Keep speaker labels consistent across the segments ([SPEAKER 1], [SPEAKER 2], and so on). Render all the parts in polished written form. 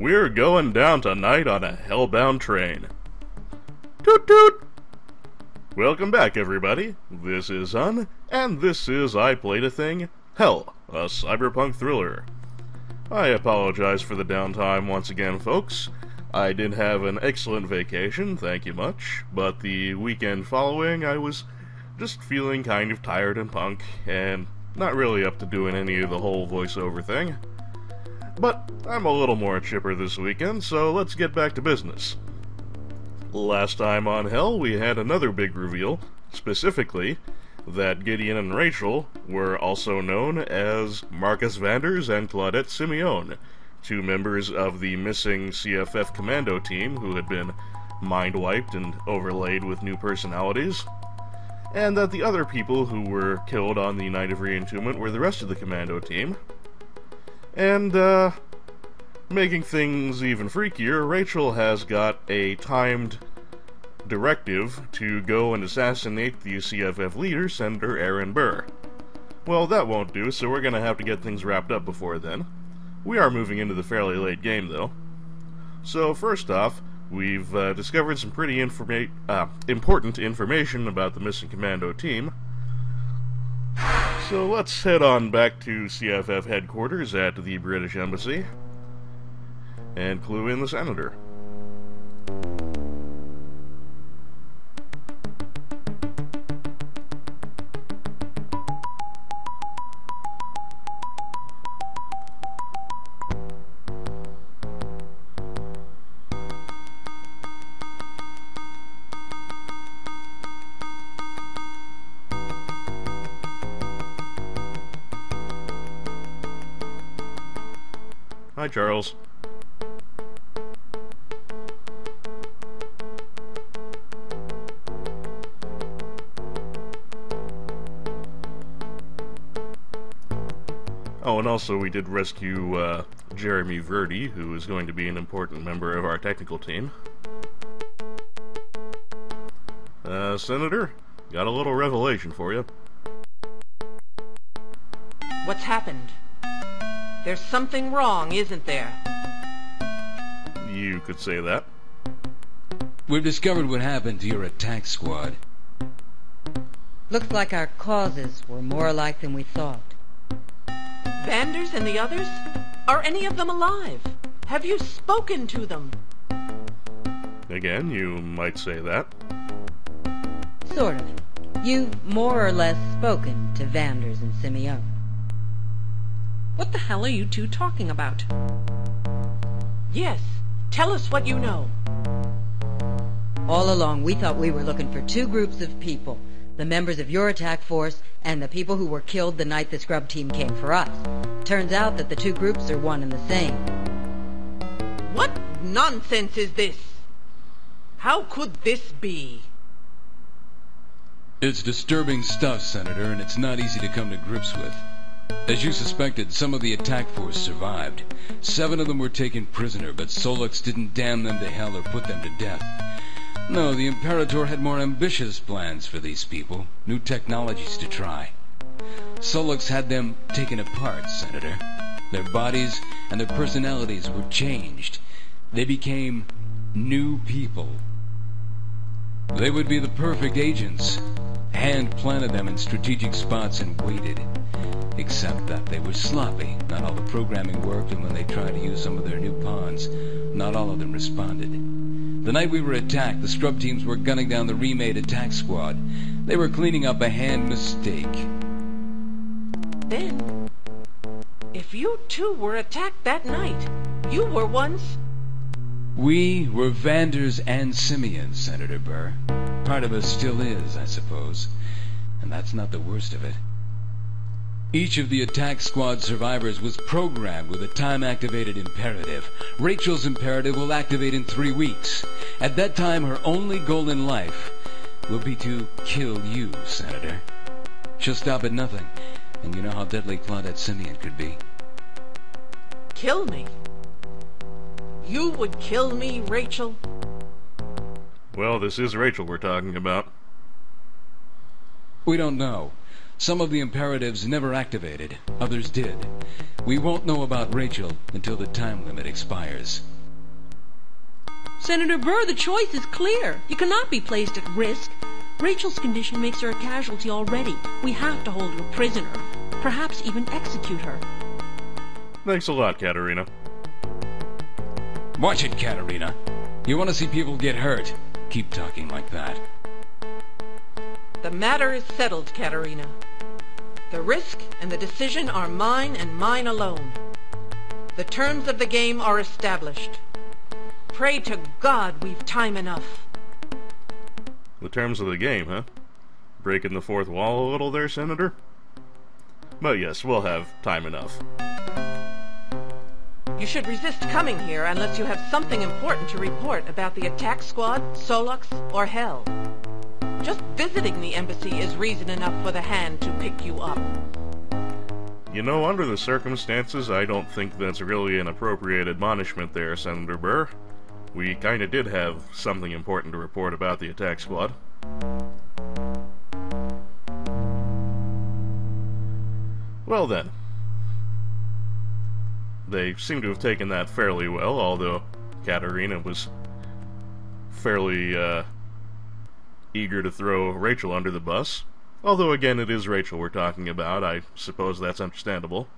[SPEAKER 1] We're going down tonight on a hellbound train. Toot toot! Welcome back, everybody. This is Un, and this is I Played a Thing, Hell, a cyberpunk thriller. I apologize for the downtime once again, folks. I did have an excellent vacation, thank you much, but the weekend following I was just feeling kind of tired and punk, and not really up to doing any of the whole voiceover thing. But I'm a little more chipper this weekend, so let's get back to business. Last time on Hell, we had another big reveal, specifically that Gideon and Rachel were also known as Marcus Vanders and Claudette Simeone, two members of the missing CFF commando team who had been mind-wiped and overlaid with new personalities, and that the other people who were killed on the night of re-entombment were the rest of the commando team. And, making things even freakier, Rachel has got a timed directive to go and assassinate the CFF leader, Senator Aaron Burr. Well, that won't do, so we're gonna have to get things wrapped up before then. We are moving into the fairly late game, though. So, first off, we've discovered some pretty important information about the missing commando team. So let's head on back to CFF headquarters at the British Embassy and clue in the Senator. Hi, Charles. Oh, and also we did rescue Jeremy Verdi, who is going to be an important member of our technical team. Senator, got a little revelation for you.
[SPEAKER 2] What's happened? There's something wrong, isn't there?
[SPEAKER 1] You could say that.
[SPEAKER 3] We've discovered what happened to your attack squad.
[SPEAKER 4] Looks like our causes were more alike than we thought.
[SPEAKER 2] Vanders and the others? Are any of them alive? Have you spoken to them?
[SPEAKER 1] Again, you might say that.
[SPEAKER 4] Sort of. You've more or less spoken to Vanders and Simeone.
[SPEAKER 5] What the hell are you two talking about?
[SPEAKER 2] Yes, tell us what you know.
[SPEAKER 4] All along, we thought we were looking for two groups of people. The members of your attack force and the people who were killed the night the scrub team came for us. Turns out that the two groups are one and the same.
[SPEAKER 2] What nonsense is this? How could this be?
[SPEAKER 3] It's disturbing stuff, Senator, and it's not easy to come to grips with. As you suspected, some of the attack force survived. 7 of them were taken prisoner, but Solux didn't damn them to hell or put them to death. No, the Imperator had more ambitious plans for these people, new technologies to try. Solux had them taken apart, Senator. Their bodies and their personalities were changed. They became new people. They would be the perfect agents. Hand planted them in strategic spots and waited. Except that they were sloppy. Not all the programming worked, and when they tried to use some of their new pawns, not all of them responded. The night we were attacked, the scrub teams were gunning down the remade attack squad. They were cleaning up a hand mistake.
[SPEAKER 2] Then, if you two were attacked that night, you were once...
[SPEAKER 3] We were Vanders and Simeone, Senator Burr. Part of us still is, I suppose. And that's not the worst of it. Each of the attack squad survivors was programmed with a time-activated imperative. Rachel's imperative will activate in 3 weeks. At that time, her only goal in life will be to kill you, Senator. She'll stop at nothing, and you know how deadly Claudette Simeone could be.
[SPEAKER 2] Kill me? You would kill me, Rachel?
[SPEAKER 1] Well, this is Rachel we're talking about.
[SPEAKER 3] We don't know. Some of the imperatives never activated, others did. We won't know about Rachel until the time limit expires.
[SPEAKER 5] Senator Burr, the choice is clear. You cannot be placed at risk. Rachel's condition makes her a casualty already. We have to hold her prisoner. Perhaps even execute her.
[SPEAKER 1] Thanks a lot, Katerina.
[SPEAKER 3] Watch it, Katerina. You want to see people get hurt? Keep talking like that.
[SPEAKER 2] The matter is settled, Katerina. The risk and the decision are mine and mine alone. The terms of the game are established. Pray to God we've time enough.
[SPEAKER 1] The terms of the game, huh? Breaking the fourth wall a little there, Senator? But yes, we'll have time enough.
[SPEAKER 2] You should resist coming here unless you have something important to report about the attack squad, Solux, or Hell. Just visiting the embassy is reason enough for the Hand to pick you up.
[SPEAKER 1] You know, under the circumstances, I don't think that's really an appropriate admonishment there, Senator Burr. We kinda did have something important to report about the attack squad. Well then. They seem to have taken that fairly well, although Katerina was fairly, eager to throw Rachel under the bus. Although, again, it is Rachel we're talking about. I suppose that's understandable.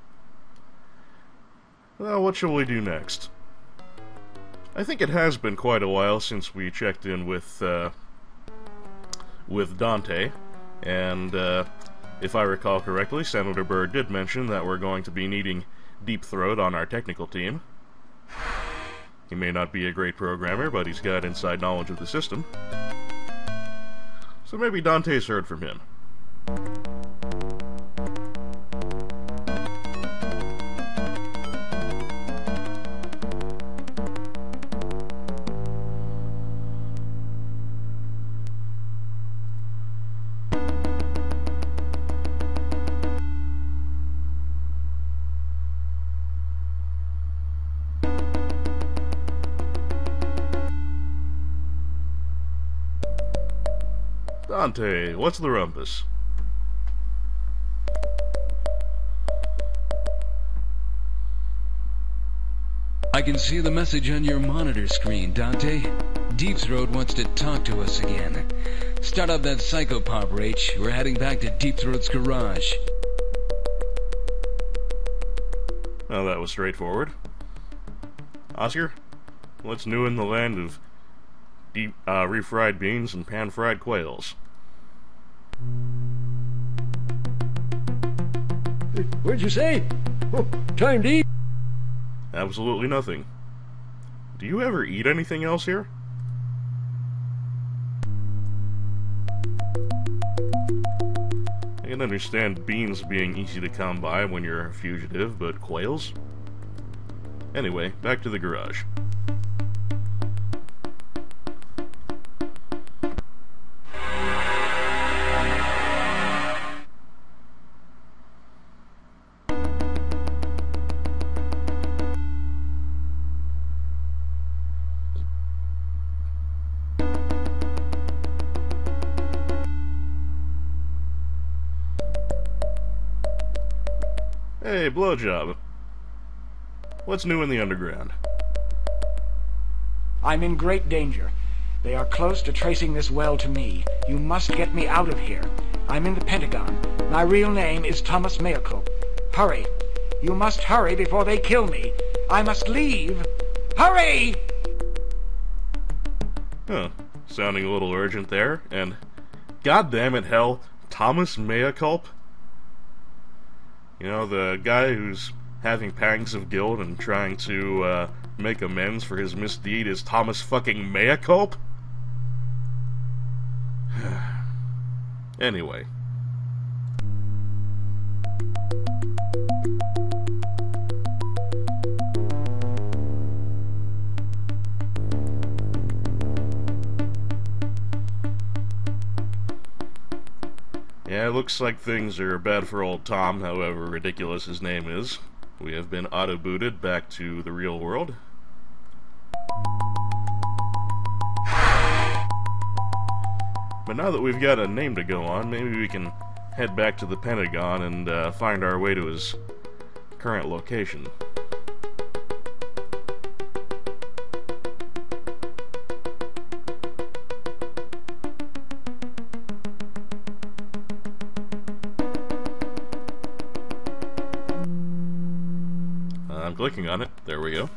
[SPEAKER 1] Well, what shall we do next? I think it has been quite a while since we checked in with Dante, and, if I recall correctly, Senator Burr did mention that we're going to be needing Deep Throat on our technical team. He may not be a great programmer, but he's got inside knowledge of the system. So maybe Dante's heard from him. Dante, what's the rumpus?
[SPEAKER 3] I can see the message on your monitor screen, Dante. Deep Throat wants to talk to us again. Start up that psychopop, Rach. We're heading back to Deep Throat's garage.
[SPEAKER 1] Well, that was straightforward. Oscar, what's new in the land of deep, refried beans and pan-fried quails?
[SPEAKER 6] What'd you say? Oh, time to eat.
[SPEAKER 1] Absolutely nothing. Do you ever eat anything else here? I can understand beans being easy to come by when you're a fugitive, but quails? Anyway, back to the garage. Hey, blowjob. What's new in the underground?
[SPEAKER 6] I'm in great danger. They are close to tracing this well to me. You must get me out of here. I'm in the Pentagon. My real name is Thomas Mayercope. Hurry. You must hurry before they kill me. I must leave. Hurry!
[SPEAKER 1] Huh. Sounding a little urgent there, and goddamn Hell, Thomas Mayercope? You know, the guy who's having pangs of guilt and trying to, make amends for his misdeed is Thomas fucking Mayercope? Anyway. Yeah, it looks like things are bad for old Tom, however ridiculous his name is. We have been auto-booted back to the real world. But now that we've got a name to go on, maybe we can head back to the Pentagon and find our way to his current location. I'm clicking on it. There we go.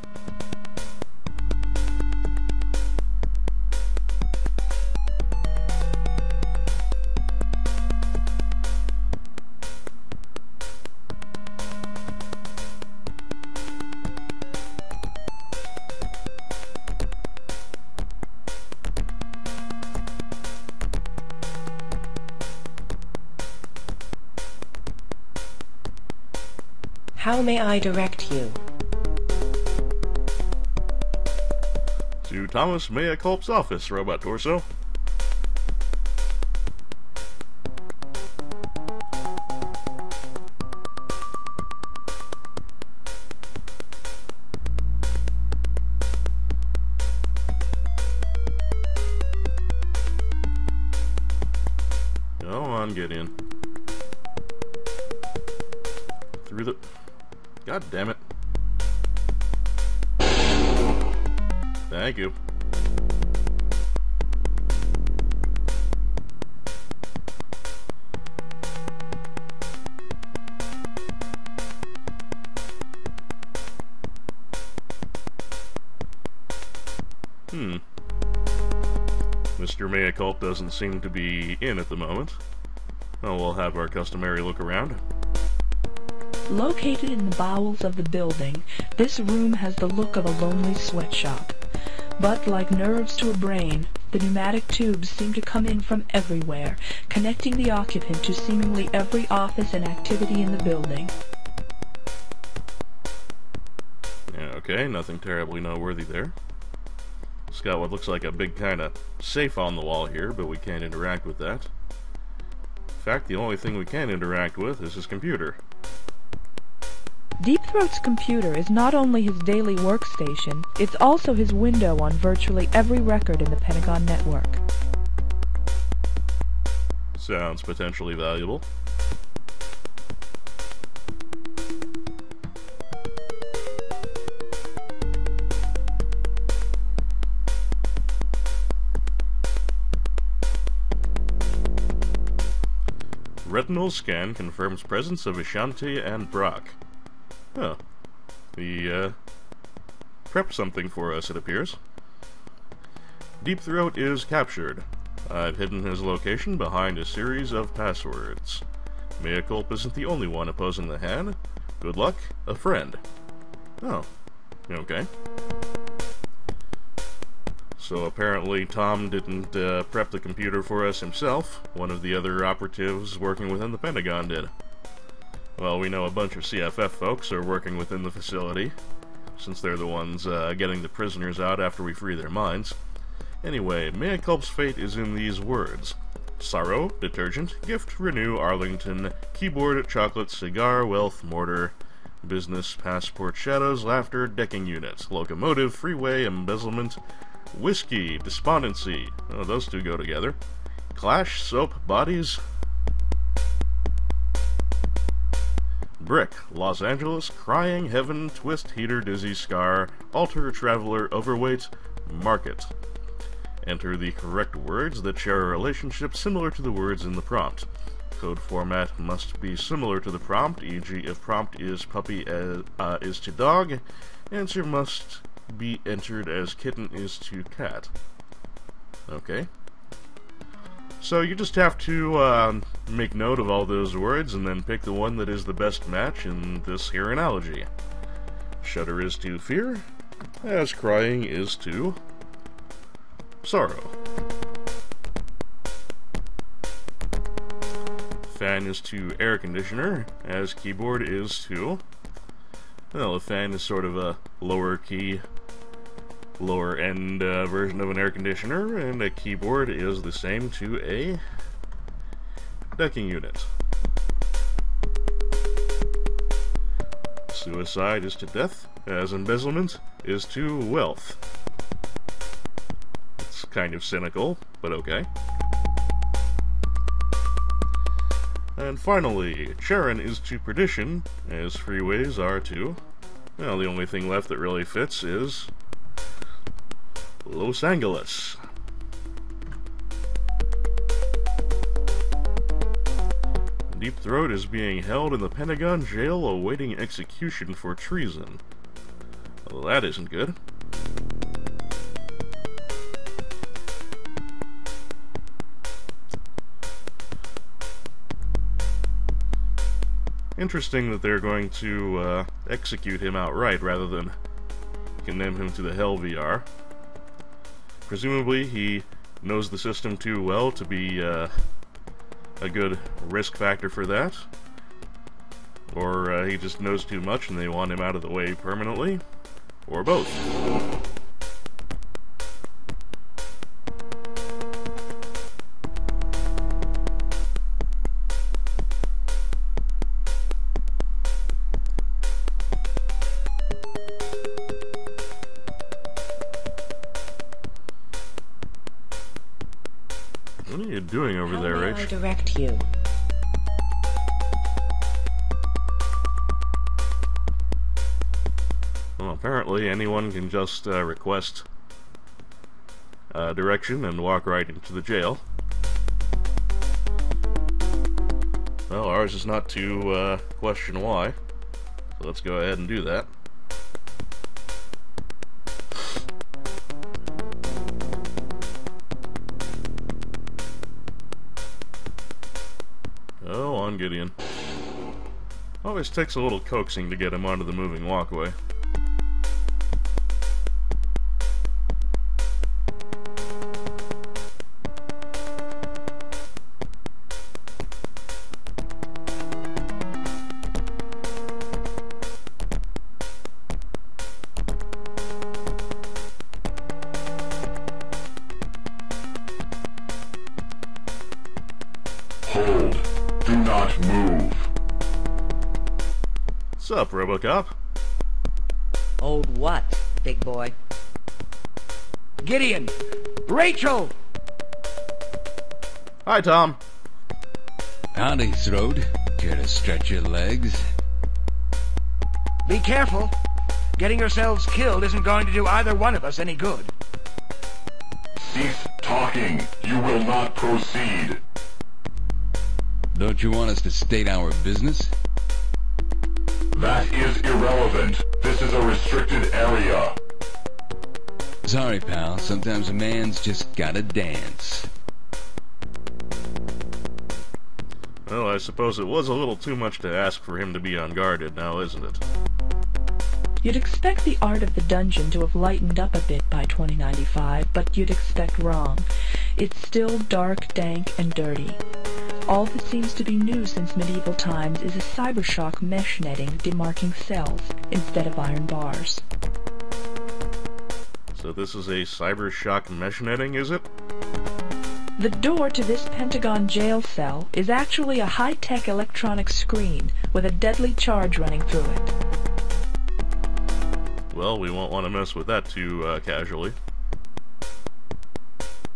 [SPEAKER 7] How may I direct you?
[SPEAKER 1] To Thomas Mea Culp's office, Robot Torso. Go on, get in. Through the... God damn it. Thank you. Mr. Mea Culp doesn't seem to be in at the moment. Well, we'll have our customary look around.
[SPEAKER 8] Located in the bowels of the building, this room has the look of a lonely sweatshop. But like nerves to a brain, the pneumatic tubes seem to come in from everywhere, connecting the occupant to seemingly every office and activity in the building.
[SPEAKER 1] Yeah, okay, nothing terribly noteworthy there. It's got what looks like a big kind of safe on the wall here, but we can't interact with that. In fact, the only thing we can interact with is his computer.
[SPEAKER 8] Deep Throat's computer is not only his daily workstation, it's also his window on virtually every record in the Pentagon network.
[SPEAKER 1] Sounds potentially valuable. Retinal scan confirms presence of Ashanti and Brock. Huh. He, prepped something for us, it appears. Deep Throat is captured. I've hidden his location behind a series of passwords. Mea Culp isn't the only one opposing the hand. Good luck, a friend. Oh. Okay. So apparently Tom didn't prep the computer for us himself. One of the other operatives working within the Pentagon did. Well, we know a bunch of CFF folks are working within the facility, since they're the ones getting the prisoners out after we free their minds. Anyway, Mea Culp's fate is in these words. Sorrow, detergent, gift, renew, Arlington, keyboard, chocolate, cigar, wealth, mortar, business, passport, shadows, laughter, decking unit, locomotive, freeway, embezzlement, whiskey, despondency. Oh, those two go together. Clash, soap, bodies. Brick, Los Angeles, crying, heaven, twist, heater, dizzy, scar, altar, traveler, overweight, market. Enter the correct words that share a relationship similar to the words in the prompt. Code format must be similar to the prompt, e.g. if prompt is puppy is to dog, answer must be entered as kitten is to cat. Okay. So you just have to make note of all those words and then pick the one that is the best match in this here analogy. Shudder is to fear, as crying is to sorrow. Fan is to air conditioner, as keyboard is to... Well, a fan is sort of a lower key, lower end version of an air conditioner, and a keyboard is the same to a decking unit. Suicide is to death, as embezzlement is to wealth. It's kind of cynical, but okay. And finally, Charon is to perdition, as freeways are to... Well, the only thing left that really fits is... Los Angeles. Deep Throat is being held in the Pentagon jail awaiting execution for treason. Well, that isn't good. Interesting that they're going to execute him outright rather than condemn him to the Hell VR. Presumably he knows the system too well to be a good risk factor for that. Or he just knows too much and they want him out of the way permanently. Or both. What are you doing over there, Rach?
[SPEAKER 7] How may I direct you?
[SPEAKER 1] Well, apparently anyone can just request direction and walk right into the jail. Well, ours is not to question why, so let's go ahead and do that. Oh, on Gideon. Always takes a little coaxing to get him onto the moving walkway.
[SPEAKER 9] Hold. Do not move.
[SPEAKER 1] What's up, Robocop?
[SPEAKER 4] Old what, big boy?
[SPEAKER 6] Gideon! Rachel!
[SPEAKER 1] Hi, Tom.
[SPEAKER 3] Howdy, Throat. Care to stretch your legs?
[SPEAKER 6] Be careful. Getting yourselves killed isn't going to do either one of us any good.
[SPEAKER 9] Cease talking. You will not proceed.
[SPEAKER 3] Don't you want us to state our business?
[SPEAKER 9] That is irrelevant. This is a restricted area.
[SPEAKER 3] Sorry, pal. Sometimes a man's just gotta dance.
[SPEAKER 1] Well, I suppose it was a little too much to ask for him to be unguarded now, isn't it?
[SPEAKER 8] You'd expect the art of the dungeon to have lightened up a bit by 2095, but you'd expect wrong. It's still dark, dank, and dirty. All that seems to be new since medieval times is a cybershock mesh netting demarking cells instead of iron bars.
[SPEAKER 1] So this is a cybershock mesh netting, is it?
[SPEAKER 8] The door to this Pentagon jail cell is actually a high-tech electronic screen with a deadly charge running through it.
[SPEAKER 1] Well, we won't want to mess with that too casually.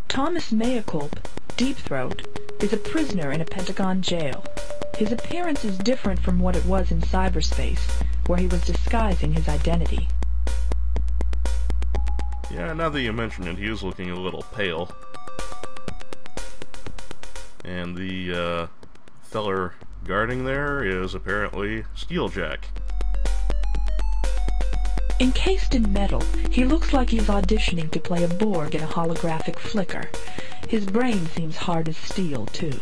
[SPEAKER 8] Thomas Mayakulp, Deep Throat, is a prisoner in a Pentagon jail. His appearance is different from what it was in cyberspace, where he was disguising his identity.
[SPEAKER 1] Yeah, now that you mention it, he is looking a little pale. And the feller guarding there is apparently Steeljack.
[SPEAKER 8] Encased in metal, he looks like he's auditioning to play a Borg in a holographic flicker. His brain seems hard as steel, too.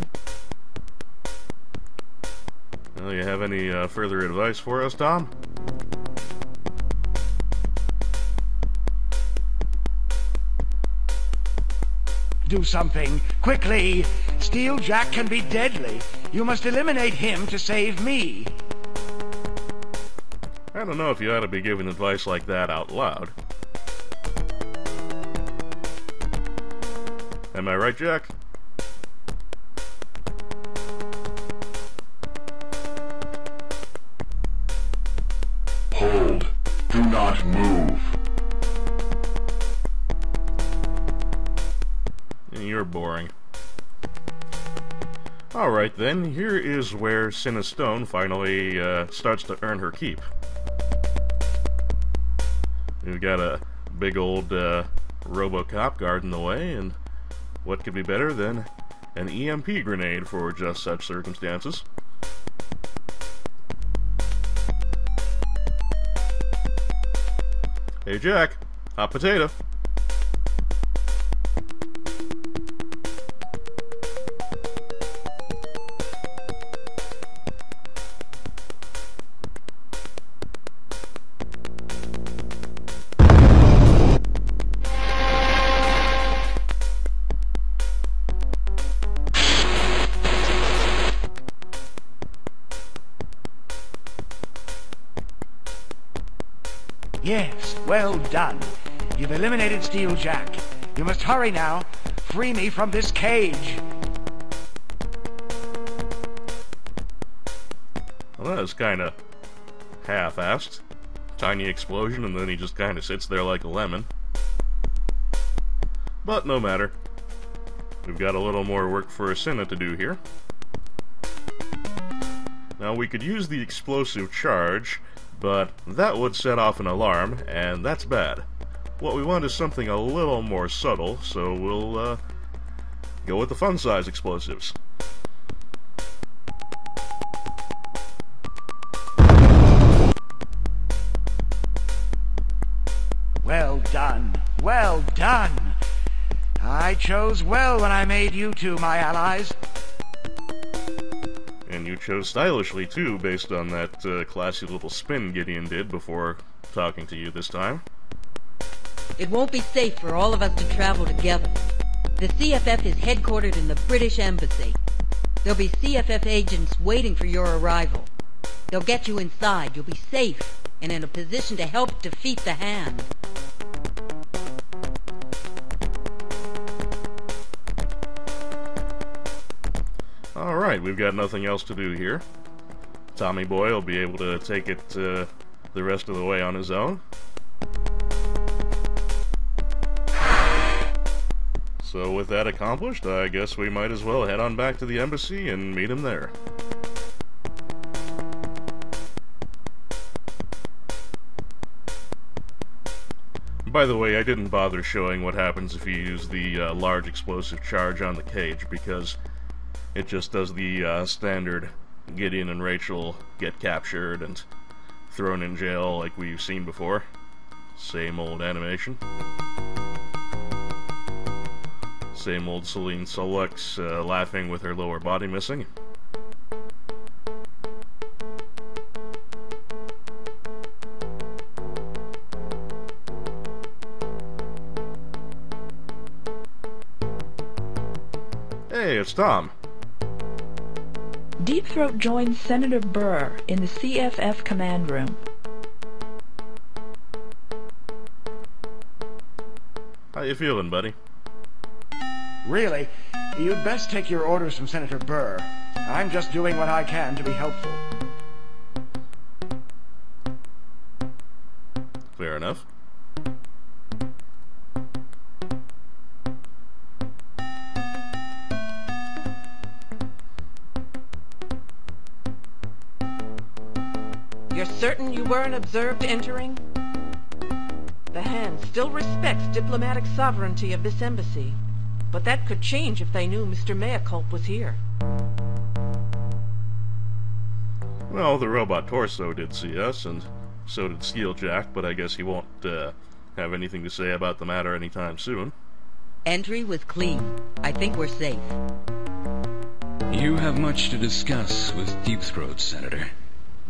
[SPEAKER 1] Well, you have any further advice for us, Tom?
[SPEAKER 6] Do something. Quickly! Steeljack can be deadly. You must eliminate him to save me.
[SPEAKER 1] I don't know if you ought to be giving advice like that out loud. Am I right, Jack?
[SPEAKER 9] Hold. Do not move.
[SPEAKER 1] You're boring. Alright then, here is where Sinistone finally starts to earn her keep. We've got a big old RoboCop guarding the way, and what could be better than an EMP grenade for just such circumstances? Hey Jack, hot potato.
[SPEAKER 6] Yes, well done. You've eliminated Steel Jack. You must hurry now. Free me from this cage.
[SPEAKER 1] Well, that was kind of half-assed. Tiny explosion, and then he just kind of sits there like a lemon. But no matter. We've got a little more work for Asina to do here. Now, we could use the explosive charge, but that would set off an alarm, and that's bad. What we want is something a little more subtle, so we'll go with the fun-size explosives.
[SPEAKER 6] Well done. Well done. I chose well when I made you two my allies.
[SPEAKER 1] And you chose stylishly, too, based on that classy little spin Gideon did before talking to you this time.
[SPEAKER 4] It won't be safe for all of us to travel together. The CFF is headquartered in the British Embassy. There'll be CFF agents waiting for your arrival. They'll get you inside. You'll be safe and in a position to help defeat the Hand.
[SPEAKER 1] Alright, we've got nothing else to do here. Tommy Boy will be able to take it the rest of the way on his own. So with that accomplished, I guess we might as well head on back to the embassy and meet him there. By the way, I didn't bother showing what happens if you use the large explosive charge on the cage, because it just does the standard Gideon and Rachel get captured and thrown in jail like we've seen before. Same old animation. Same old Celine Solux laughing with her lower body missing. Hey, it's Tom.
[SPEAKER 8] Deep Throat joins Senator Burr in the CFF command room.
[SPEAKER 1] How you feeling, buddy?
[SPEAKER 6] Really, you'd best take your orders from Senator Burr. I'm just doing what I can to be helpful.
[SPEAKER 1] Fair enough.
[SPEAKER 2] You're certain you weren't observed entering? The Hand still respects diplomatic sovereignty of this embassy, but that could change if they knew Mr. Meaculp was here.
[SPEAKER 1] Well, the robot Torso did see us, and so did Steeljack, but I guess he won't have anything to say about the matter anytime soon.
[SPEAKER 4] Entry was clean. I think we're safe.
[SPEAKER 3] You have much to discuss with Deep Throat, Senator.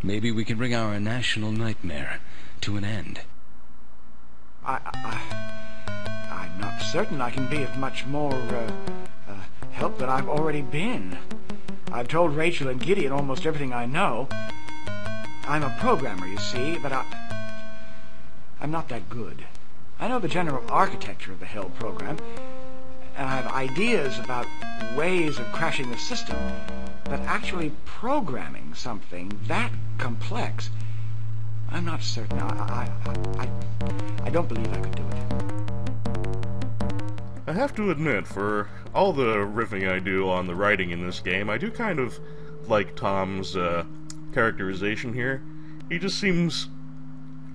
[SPEAKER 3] Maybe we can bring our national nightmare to an end.
[SPEAKER 6] I'm not certain I can be of much more help than I've already been. I've told Rachel and Gideon almost everything I know. I'm a programmer, you see, but I'm not that good. I know the general architecture of the Hell program, and I have ideas about ways of crashing the system, but actually programming something that complex, I'm not certain. I don't believe I could do it.
[SPEAKER 1] I have to admit, for all the riffing I do on the writing in this game, I do kind of like Tom's characterization here. He just seems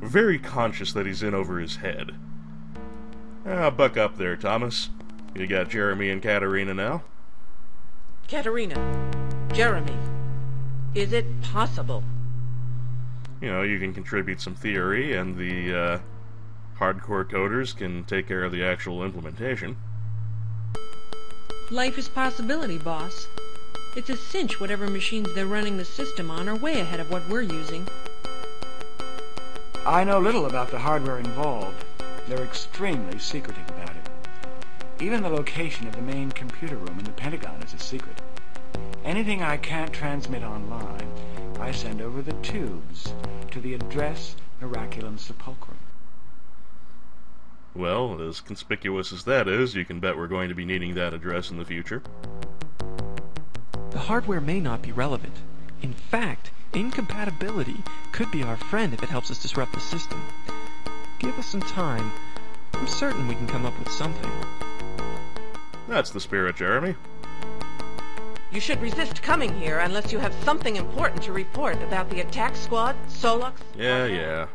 [SPEAKER 1] very conscious that he's in over his head. Buck up there, Thomas. You got Jeremy and Katerina now?
[SPEAKER 2] Katerina, Jeremy, is it possible?
[SPEAKER 1] You know, you can contribute some theory, and the hardcore coders can take care of the actual implementation.
[SPEAKER 5] Life is possibility, boss. It's a cinch whatever machines they're running the system on are way ahead of what we're using.
[SPEAKER 6] I know little about the hardware involved. They're extremely secretive about it. Even the location of the main computer room in the Pentagon is a secret. Anything I can't transmit online, I send over the tubes to the address Miraculum Sepulchrum.
[SPEAKER 1] Well, as conspicuous as that is, you can bet we're going to be needing that address in the future.
[SPEAKER 10] The hardware may not be relevant. In fact, incompatibility could be our friend if it helps us disrupt the system. Give us some time. I'm certain we can come up with something.
[SPEAKER 1] That's the spirit, Jeremy.
[SPEAKER 2] You should resist coming here unless you have something important to report about the attack squad, Solux...
[SPEAKER 1] Yeah.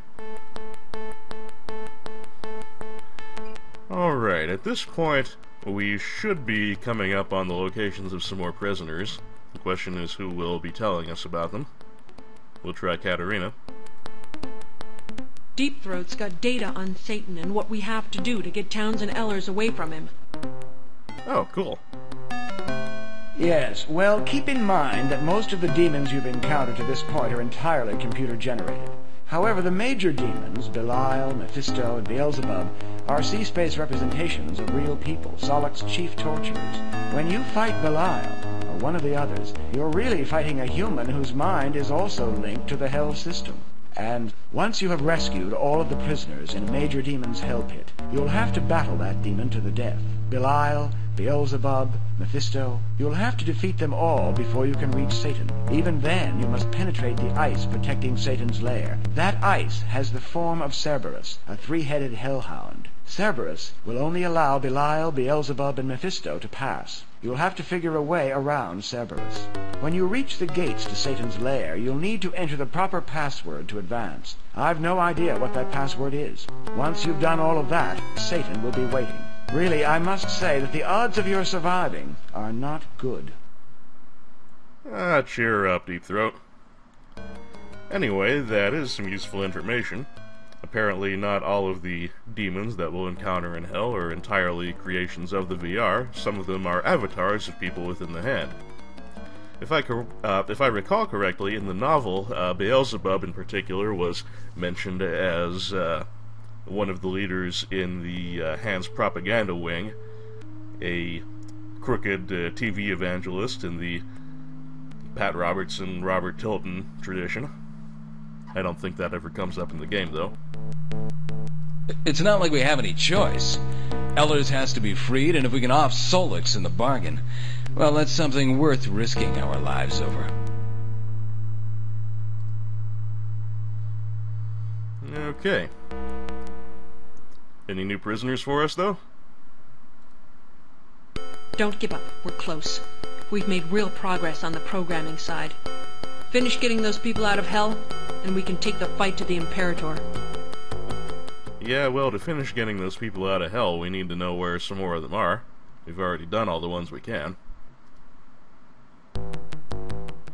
[SPEAKER 1] Alright, at this point, we should be coming up on the locations of some more prisoners. The question is who will be telling us about them. We'll try Katerina.
[SPEAKER 5] Deep Throat's got data on Satan and what we have to do to get Towns and Ellers away from him.
[SPEAKER 1] Oh, cool.
[SPEAKER 6] Yes, well, keep in mind that most of the demons you've encountered to this point are entirely computer-generated. However, the major demons, Belial, Mephisto, and Beelzebub, are C-space representations of real people, Solok's chief torturers. When you fight Belial, or one of the others, you're really fighting a human whose mind is also linked to the Hell system. And once you have rescued all of the prisoners in a major demon's hell pit, you'll have to battle that demon to the death. Belial, Beelzebub, Mephisto, you'll have to defeat them all before you can reach Satan. Even then, you must penetrate the ice protecting Satan's lair. That ice has the form of Cerberus, a three-headed hellhound. Cerberus will only allow Belial, Beelzebub, and Mephisto to pass. You'll have to figure a way around Cerberus. When you reach the gates to Satan's lair, you'll need to enter the proper password to advance. I've no idea what that password is. Once you've done all of that, Satan will be waiting. Really, I must say that the odds of your surviving are not good.
[SPEAKER 1] Cheer up, Deep Throat. Anyway, that is some useful information. Apparently not all of the demons that we'll encounter in Hell are entirely creations of the VR. Some of them are avatars of people within the hand. If I recall correctly, in the novel, Beelzebub in particular was mentioned as one of the leaders in the Hand's propaganda wing, a crooked TV evangelist in the Pat Robertson, Robert Tilton tradition. I don't think that ever comes up in the game, though.
[SPEAKER 3] It's not like we have any choice. Ellers has to be freed, and if we can off Solix in the bargain, well, that's something worth risking our lives over.
[SPEAKER 1] Okay. Any new prisoners for us, though?
[SPEAKER 5] Don't give up. We're close. We've made real progress on the programming side. Finish getting those people out of Hell, and we can take the fight to the Imperator.
[SPEAKER 1] Yeah, well, to finish getting those people out of Hell, we need to know where some more of them are. We've already done all the ones we can.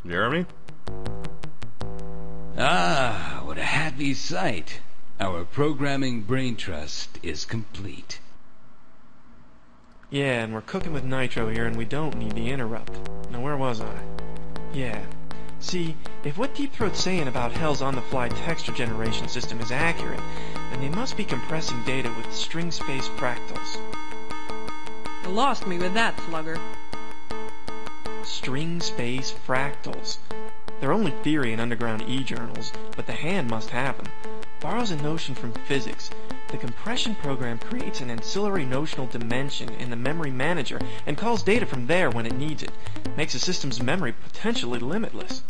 [SPEAKER 1] Jeremy?
[SPEAKER 3] Ah, what a happy sight. Our programming brain trust is complete.
[SPEAKER 10] Yeah, and we're cooking with nitro here, and we don't need the interrupt. Now, where was I? Yeah. See, if what Deep Throat's saying about Hell's on-the-fly texture generation system is accurate, then they must be compressing data with string space fractals.
[SPEAKER 5] You lost me with that, Slugger.
[SPEAKER 10] String space fractals. They're only theory in underground e-journals, but the Hand must have them. Borrows a notion from physics. The compression program creates an ancillary notional dimension in the memory manager and calls data from there when it needs it. Makes a system's memory potentially limitless.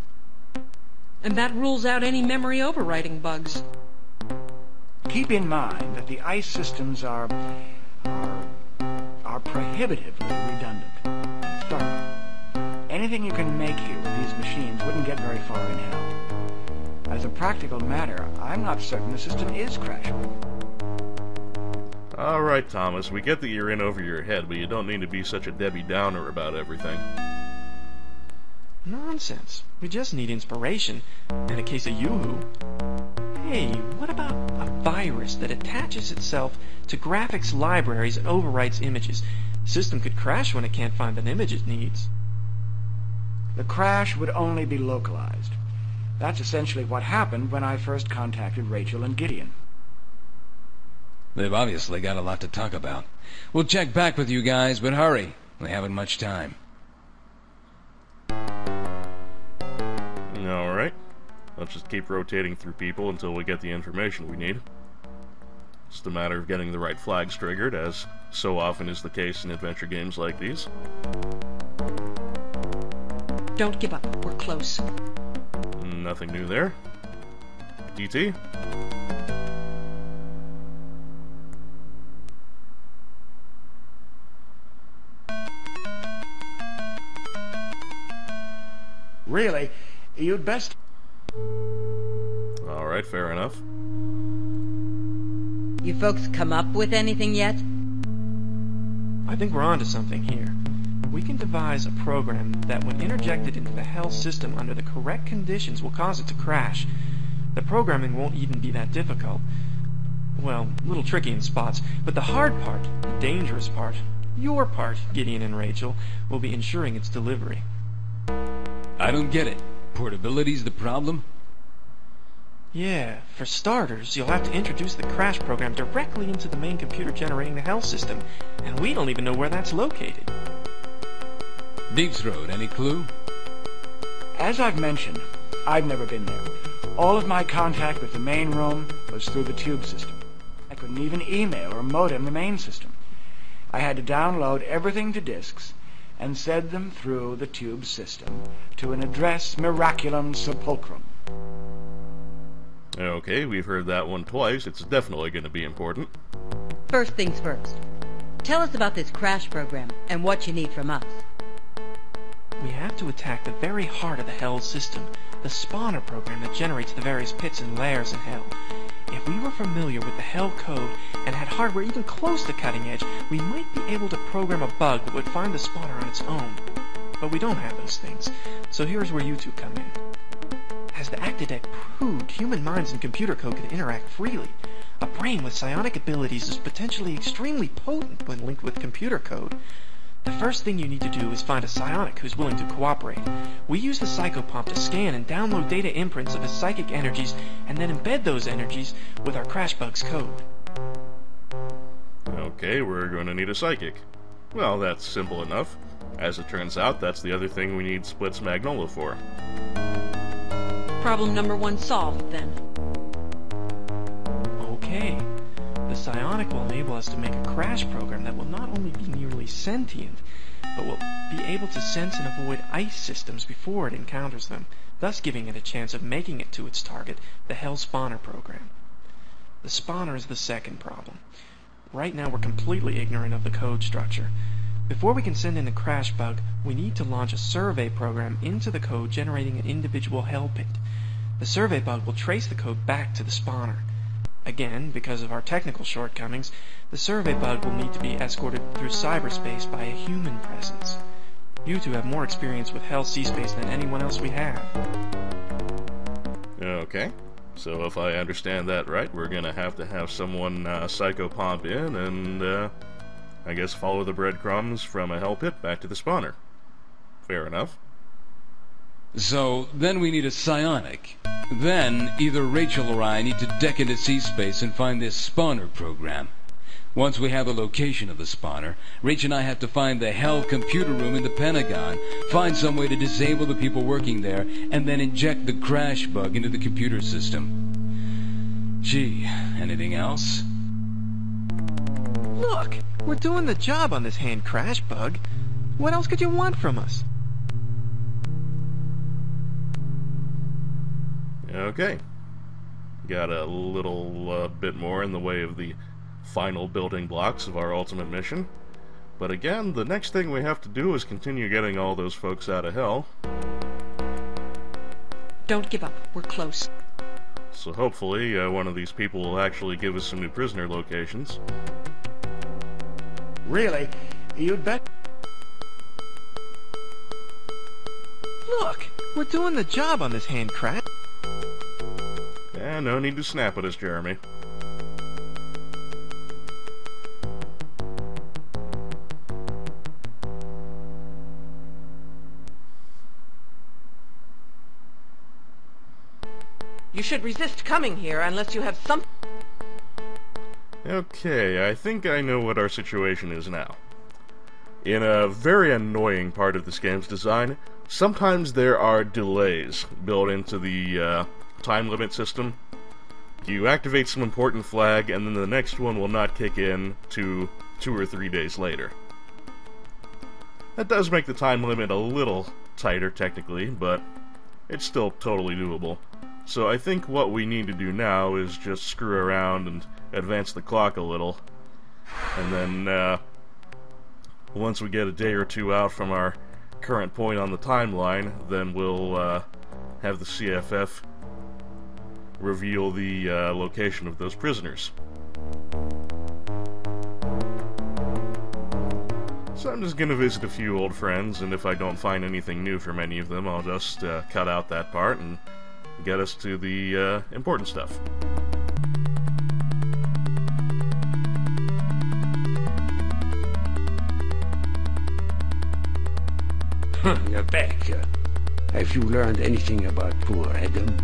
[SPEAKER 5] And that rules out any memory overwriting bugs.
[SPEAKER 6] Keep in mind that the ice systems are are prohibitively redundant and thorough. Anything you can make here with these machines wouldn't get very far in hell. As a practical matter, I'm not certain the system is crashable.
[SPEAKER 1] Alright, Thomas, we get that you're in over your head, but you don't need to be such a Debbie Downer about everything.
[SPEAKER 10] Nonsense. We just need inspiration and a case of yoo-hoo. Hey, what about a virus that attaches itself to graphics libraries and overwrites images? The system could crash when it can't find an image it needs.
[SPEAKER 6] The crash would only be localized. That's essentially what happened when I first contacted Rachel and Gideon.
[SPEAKER 3] They've obviously got a lot to talk about. We'll check back with you guys, but hurry. We haven't much time.
[SPEAKER 1] Alright. Let's just keep rotating through people until we get the information we need. It's just a matter of getting the right flags triggered, as so often is the case in adventure games like these.
[SPEAKER 5] Don't give up. We're close.
[SPEAKER 1] Nothing new there. DT?
[SPEAKER 6] Really, you'd best...
[SPEAKER 1] Alright, fair enough.
[SPEAKER 4] You folks come up with anything yet?
[SPEAKER 10] I think we're onto something here. We can devise a program that, when interjected into the Hell system under the correct conditions, will cause it to crash. The programming won't even be that difficult. Well, a little tricky in spots, but the hard part, the dangerous part, your part, Gideon and Rachel, will be ensuring its delivery.
[SPEAKER 3] I don't get it. Portability's the problem?
[SPEAKER 10] Yeah, for starters, you'll have to introduce the crash program directly into the main computer generating the Hell system, and we don't even know where that's located.
[SPEAKER 3] Deep Throat, any clue?
[SPEAKER 6] As I've mentioned, I've never been there. All of my contact with the main room was through the tube system. I couldn't even email or modem the main system. I had to download everything to disks and send them through the tube system to an address Miraculum Sepulchrum.
[SPEAKER 1] Okay, we've heard that one twice. It's definitely going to be important.
[SPEAKER 4] First things first. Tell us about this crash program and what you need from us.
[SPEAKER 10] We have to attack the very heart of the Hell system, the spawner program that generates the various pits and layers in Hell. If we were familiar with the Hell code and had hardware even close to cutting edge, we might be able to program a bug that would find the spawner on its own. But we don't have those things, so here's where you two come in. As the Actodec proved, human minds and computer code can interact freely. A brain with psionic abilities is potentially extremely potent when linked with computer code. The first thing you need to do is find a psionic who's willing to cooperate. We use the psychopomp to scan and download data imprints of his psychic energies and then embed those energies with our Crashbug's code.
[SPEAKER 1] Okay, we're going to need a psychic. Well, that's simple enough. As it turns out, that's the other thing we need Split's Magnola for.
[SPEAKER 5] Problem number 1 solved, then.
[SPEAKER 10] Okay. The psionic will enable us to make a crash program that will not only be nearly sentient, but will be able to sense and avoid ice systems before it encounters them, thus giving it a chance of making it to its target, the Hell Spawner program. The spawner is the second problem. Right now we're completely ignorant of the code structure. Before we can send in a crash bug, we need to launch a survey program into the code generating an individual Hell pit. The survey bug will trace the code back to the spawner. Again, because of our technical shortcomings, the survey bug will need to be escorted through cyberspace by a human presence. You two have more experience with Hell C-Space than anyone else we have.
[SPEAKER 1] Okay, so if I understand that right, we're gonna have someone psychopomp in and, I guess follow the breadcrumbs from a Hell pit back to the spawner. Fair enough.
[SPEAKER 3] So, then we need a psionic. Then, either Rachel or I need to deck into C-Space and find this spawner program. Once we have the location of the spawner, Rach and I have to find the Hell computer room in the Pentagon, find some way to disable the people working there, and then inject the crash bug into the computer system. Gee, anything else?
[SPEAKER 10] Look, we're doing the job on this hand crash bug. What else could you want from us?
[SPEAKER 1] Okay. Got a little bit more in the way of the final building blocks of our ultimate mission. But again, the next thing we have to do is continue getting all those folks out of hell.
[SPEAKER 5] Don't give up. We're close.
[SPEAKER 1] So hopefully, one of these people will actually give us some new prisoner locations.
[SPEAKER 6] Really? You'd bet.
[SPEAKER 10] Look, we're doing the job on this handcraft.
[SPEAKER 1] Yeah, no need to snap at us, Jeremy.
[SPEAKER 2] You should resist coming here unless you have some...
[SPEAKER 1] Okay, I think I know what our situation is now. In a very annoying part of this game's design, sometimes there are delays built into the time limit system. You activate some important flag, and then the next one will not kick in to 2 or 3 days later. That does make the time limit a little tighter, technically, but it's still totally doable. So I think what we need to do now is just screw around and advance the clock a little. And then, once we get a day or two out from our current point on the timeline, then we'll have the CFF reveal the location of those prisoners. So I'm just gonna visit a few old friends, and if I don't find anything new from any of them, I'll just cut out that part and get us to the important stuff.
[SPEAKER 11] You're back. Have you learned anything about poor Adam?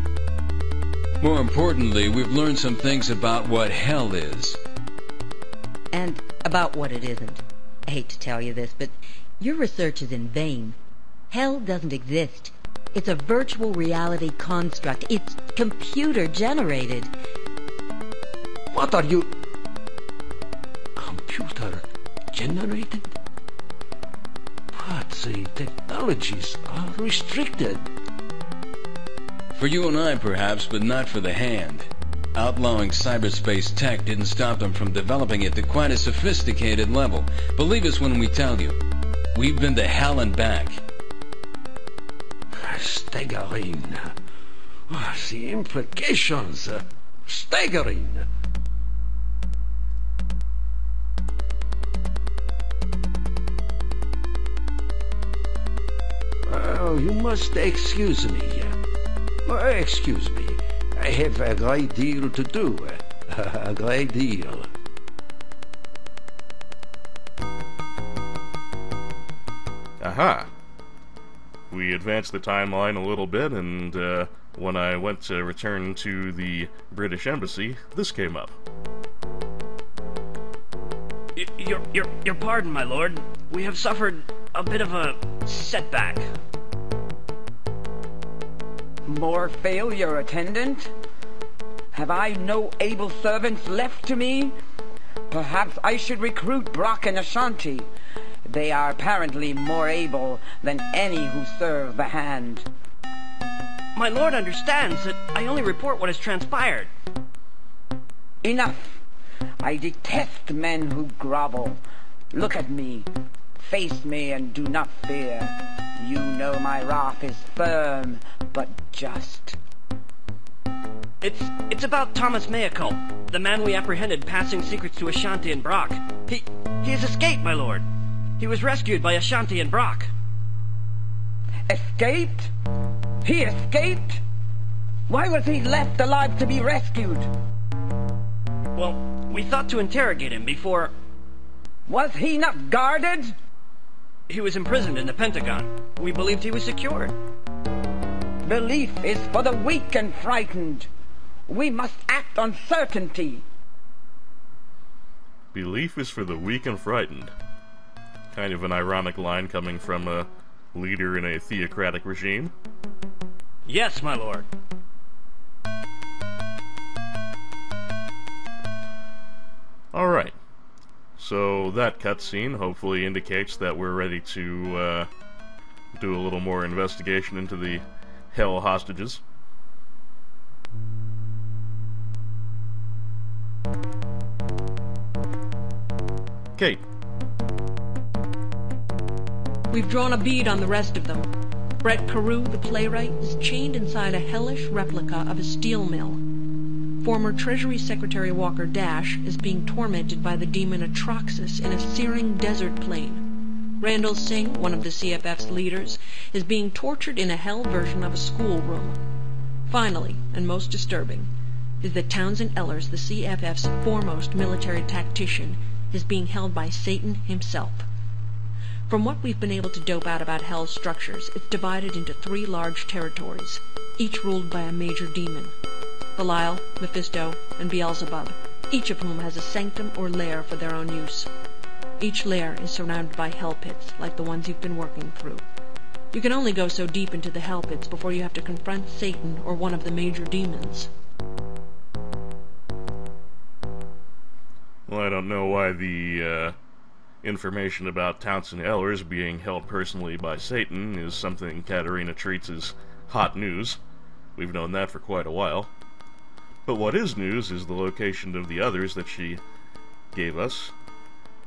[SPEAKER 3] More importantly, we've learned some things about what hell is.
[SPEAKER 4] And about what it isn't. I hate to tell you this, but your research is in vain. Hell doesn't exist. It's a virtual reality construct. It's computer-generated.
[SPEAKER 11] What are you... Computer-generated? But the technologies are restricted.
[SPEAKER 3] For you and I, perhaps, but not for the Hand. Outlawing cyberspace tech didn't stop them from developing it to quite a sophisticated level. Believe us when we tell you. We've been to hell and back.
[SPEAKER 11] Staggering. The implications. Staggering. Oh, you must excuse me. Excuse me. I have a great deal to do. A great deal.
[SPEAKER 1] Aha! We advanced the timeline a little bit, and when I went to return to the Embassy, this came up.
[SPEAKER 12] Your pardon, my lord. We have suffered a bit of a setback.
[SPEAKER 13] More failure, attendant? Have I no able servants left to me? Perhaps I should recruit Brock and Ashanti. They are apparently more able than any who serve the Hand.
[SPEAKER 12] My lord understands that I only report what has transpired.
[SPEAKER 13] Enough. I detest men who grovel. Look at me. Face me and do not fear. You know my wrath is firm, but just.
[SPEAKER 12] It's about Thomas Mayako, the man we apprehended passing secrets to Ashanti and Brock. He has escaped, my lord. He was rescued by Ashanti and Brock.
[SPEAKER 13] Escaped? He escaped? Why was he left alive to be rescued?
[SPEAKER 12] Well, we thought to interrogate him before...
[SPEAKER 13] Was he not guarded?
[SPEAKER 12] He was imprisoned in the Pentagon. We believed he was secured.
[SPEAKER 13] Belief is for the weak and frightened. We must act on certainty.
[SPEAKER 1] Belief is for the weak and frightened. Kind of an ironic line coming from a leader in a theocratic regime.
[SPEAKER 12] Yes, my lord.
[SPEAKER 1] Alright. So that cutscene hopefully indicates that we're ready to do a little more investigation into the Hell hostages. Kate.
[SPEAKER 5] We've drawn a bead on the rest of them. Brett Carew, the playwright, is chained inside a hellish replica of a steel mill. Former Treasury Secretary Walker Dash is being tormented by the demon Atroxus in a searing desert plain. Randall Singh, one of the CFF's leaders, is being tortured in a hell version of a schoolroom. Finally, and most disturbing, is that Townsend Ellers, the CFF's foremost military tactician, is being held by Satan himself. From what we've been able to dope out about Hell's structures, it's divided into 3 large territories, each ruled by a major demon. Belial, Mephisto, and Beelzebub, each of whom has a sanctum or lair for their own use. Each lair is surrounded by hell pits, like the ones you've been working through. You can only go so deep into the hell pits before you have to confront Satan or one of the major demons.
[SPEAKER 1] Well, I don't know why the information about Townsend Ellers being held personally by Satan is something Katerina treats as hot news. We've known that for quite a while. But what is news is the location of the others that she gave us.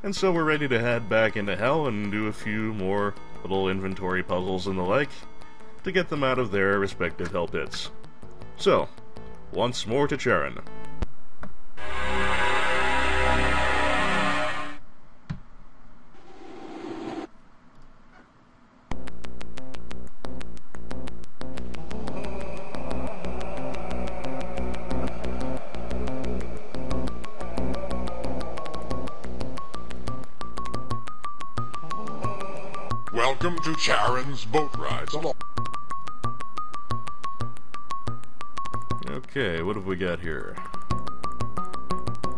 [SPEAKER 1] And so we're ready to head back into hell and do a few more little inventory puzzles and the like to get them out of their respective hell pits. So, once more to Charon.
[SPEAKER 9] Welcome to Charon's boat rides.
[SPEAKER 1] Okay, what have we got here?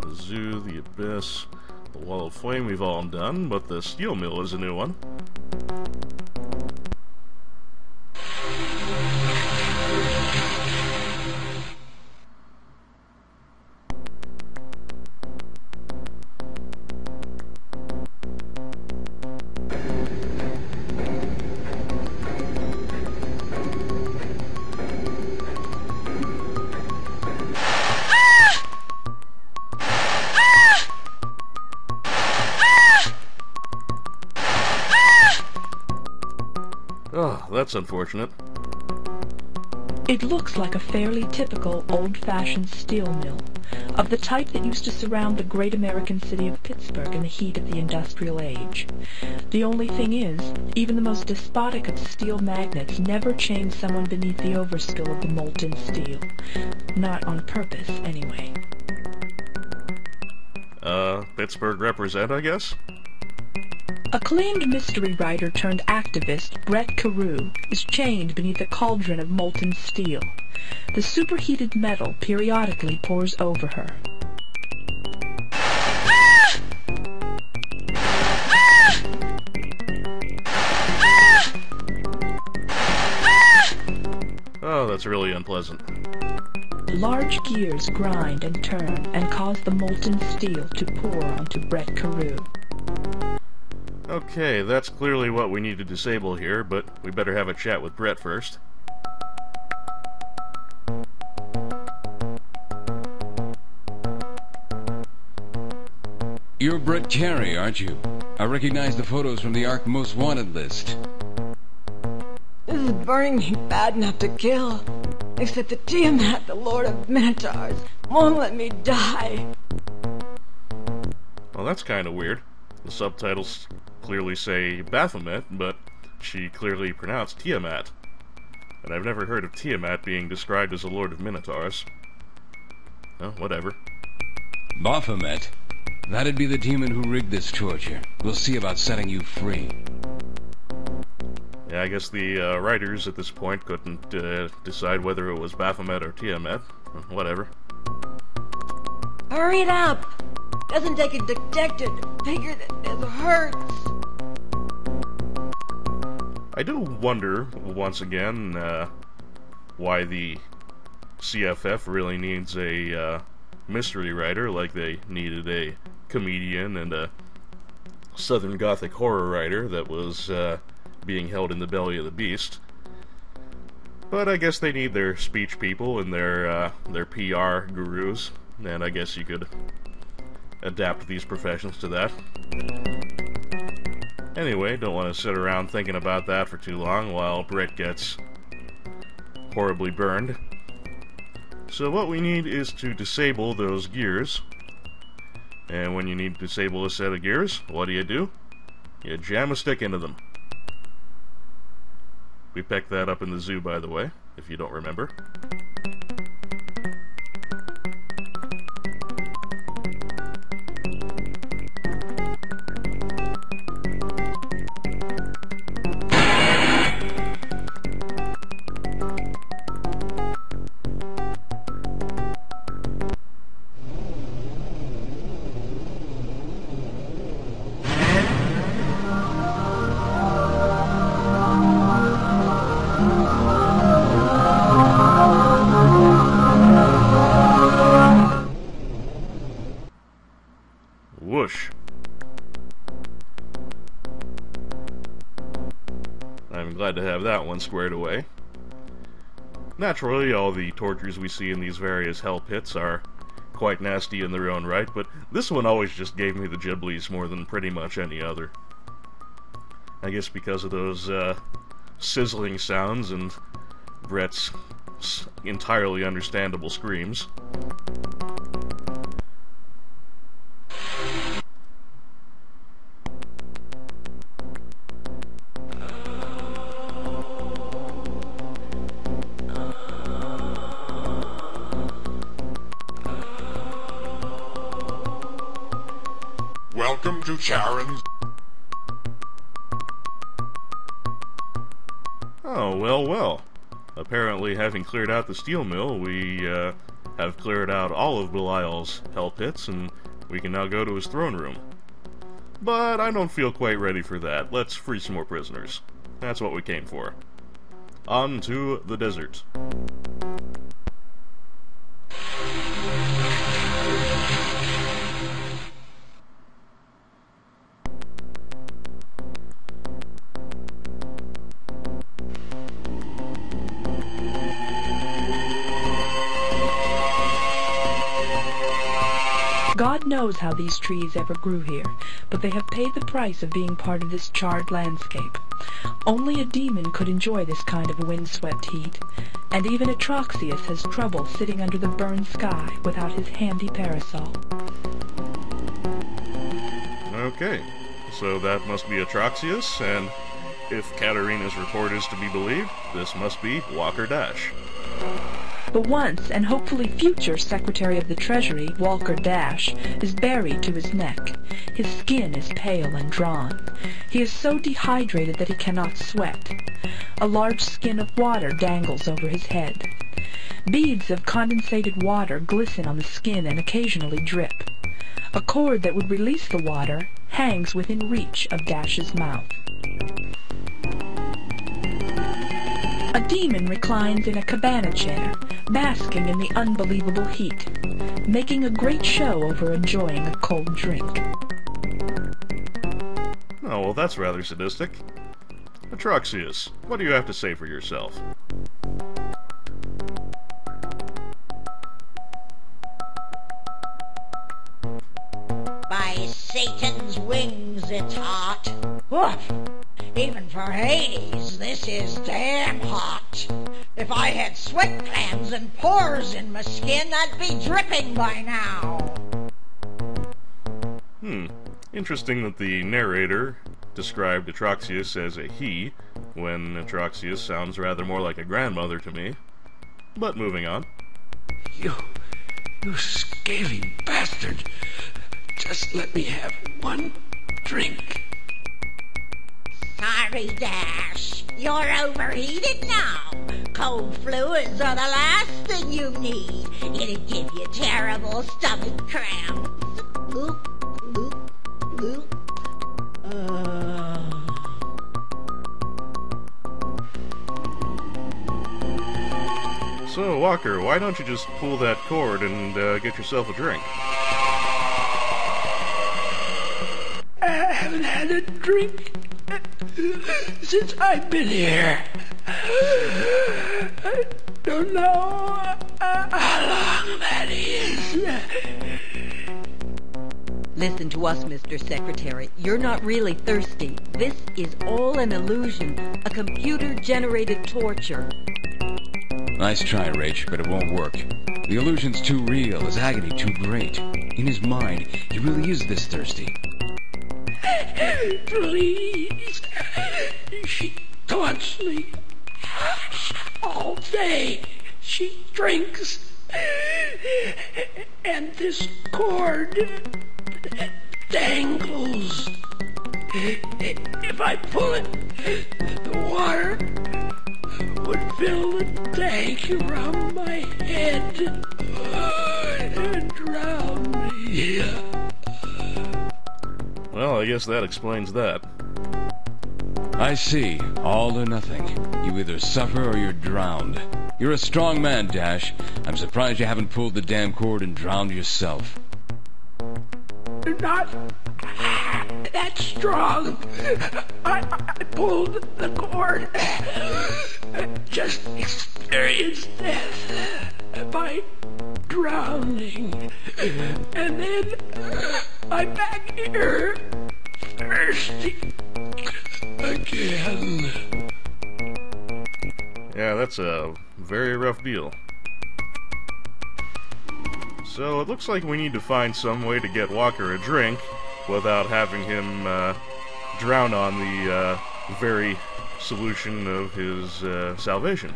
[SPEAKER 1] The Zoo, the Abyss, the Wall of Flame we've all done, but the Steel Mill is a new one. Oh, that's unfortunate.
[SPEAKER 8] It looks like a fairly typical old-fashioned steel mill, of the type that used to surround the great American city of Pittsburgh in the heat of the Industrial Age. The only thing is, even the most despotic of steel magnates never chained someone beneath the overspill of the molten steel. Not on purpose, anyway.
[SPEAKER 1] Pittsburgh represent, I guess?
[SPEAKER 8] Acclaimed mystery writer turned activist Brett Carew is chained beneath a cauldron of molten steel. The superheated metal periodically pours over her.
[SPEAKER 1] Oh, that's really unpleasant.
[SPEAKER 8] Large gears grind and turn and cause the molten steel to pour onto Brett Carew.
[SPEAKER 1] Okay, that's clearly what we need to disable here, but we better have a chat with Brett first.
[SPEAKER 3] You're Brett Carey, aren't you? I recognize the photos from the ARC Most Wanted list.
[SPEAKER 14] This is burning me bad enough to kill. Except that Tiamat, the Lord of Minotaurs, won't let me die.
[SPEAKER 1] Well, that's kind of weird. The subtitles clearly say Baphomet, but she clearly pronounced Tiamat. And I've never heard of Tiamat being described as a Lord of Minotaurs. Well, whatever.
[SPEAKER 3] Baphomet? That'd be the demon who rigged this torture. We'll see about setting you free.
[SPEAKER 1] Yeah, I guess the writers at this point couldn't decide whether it was Baphomet or Tiamat. Whatever.
[SPEAKER 14] Hurry it up! Doesn't take a detective to figure that this hurts.
[SPEAKER 1] I do wonder, once again, why the CFF really needs a mystery writer like they needed a comedian and a Southern Gothic horror writer that was being held in the belly of the beast. But I guess they need their speech people and their PR gurus, and I guess you could adapt these professions to that. Anyway, don't want to sit around thinking about that for too long while Britt gets horribly burned. So what we need is to disable those gears. And when you need to disable a set of gears, what do? You jam a stick into them. We picked that up in the zoo, by the way, if you don't remember. Whoosh. I'm glad to have that one squared away. Naturally, all the tortures we see in these various hell pits are quite nasty in their own right, but this one always just gave me the Ghiblies more than pretty much any other. I guess because of those sizzling sounds and Brett's entirely understandable screams.
[SPEAKER 9] Welcome to Charon's.
[SPEAKER 1] Oh, well. Apparently, having cleared out the steel mill, we have cleared out all of Belial's hell pits, and we can now go to his throne room. But I don't feel quite ready for that. Let's free some more prisoners. That's what we came for. On to the desert.
[SPEAKER 8] God knows how these trees ever grew here, but they have paid the price of being part of this charred landscape. Only a demon could enjoy this kind of windswept heat, and even Atroxius has trouble sitting under the burned sky without his handy parasol.
[SPEAKER 1] Okay, so that must be Atroxius, and if Katarina's report is to be believed, this must be Walker Dash.
[SPEAKER 8] The once and hopefully future Secretary of the Treasury, Walker Dash, is buried to his neck. His skin is pale and drawn. He is so dehydrated that he cannot sweat. A large skin of water dangles over his head. Beads of condensated water glisten on the skin and occasionally drip. A cord that would release the water hangs within reach of Dash's mouth. A demon reclines in a cabana chair, basking in the unbelievable heat, making a great show over enjoying a cold drink.
[SPEAKER 1] Oh, well, that's rather sadistic. Atroxius, what do you have to say for yourself?
[SPEAKER 15] By Satan's wings, it's hot. Woof! Even for Hades, this is damn hot. If I had sweat glands and pores in my skin, I'd be dripping by now.
[SPEAKER 1] Interesting that the narrator described Atroxius as a he, when Atroxius sounds rather more like a grandmother to me. But moving on.
[SPEAKER 11] You scaly bastard. Just let me have one drink.
[SPEAKER 15] Sorry, Dash. You're overheated now. Cold fluids are the last thing you need. It'll give you terrible stomach cramps. Oop, oop, oop.
[SPEAKER 1] So, Walker, why don't you just pull that cord and get yourself a drink?
[SPEAKER 11] I haven't had a drink since I've been here. I don't know how long that is.
[SPEAKER 4] Listen to us, Mr. Secretary. You're not really thirsty. This is all an illusion, a computer-generated torture.
[SPEAKER 3] Nice try, Rach, but it won't work. The illusion's too real, his agony too great. In his mind, he really is this thirsty.
[SPEAKER 16] Please. She taunts me all day. She drinks. And this cord dangles. If I pull it, the water would fill the tank around my head and drown me.
[SPEAKER 1] Well, I guess that explains that.
[SPEAKER 3] I see. All or nothing. You either suffer or you're drowned. You're a strong man, Dash. I'm surprised you haven't pulled the damn cord and drowned yourself.
[SPEAKER 16] Not that strong. I pulled the cord. Just experienced death by drowning. And then I'm back here, thirsty again.
[SPEAKER 1] Yeah, that's a very rough deal. So it looks like we need to find some way to get Walker a drink without having him drown on the very solution of his salvation.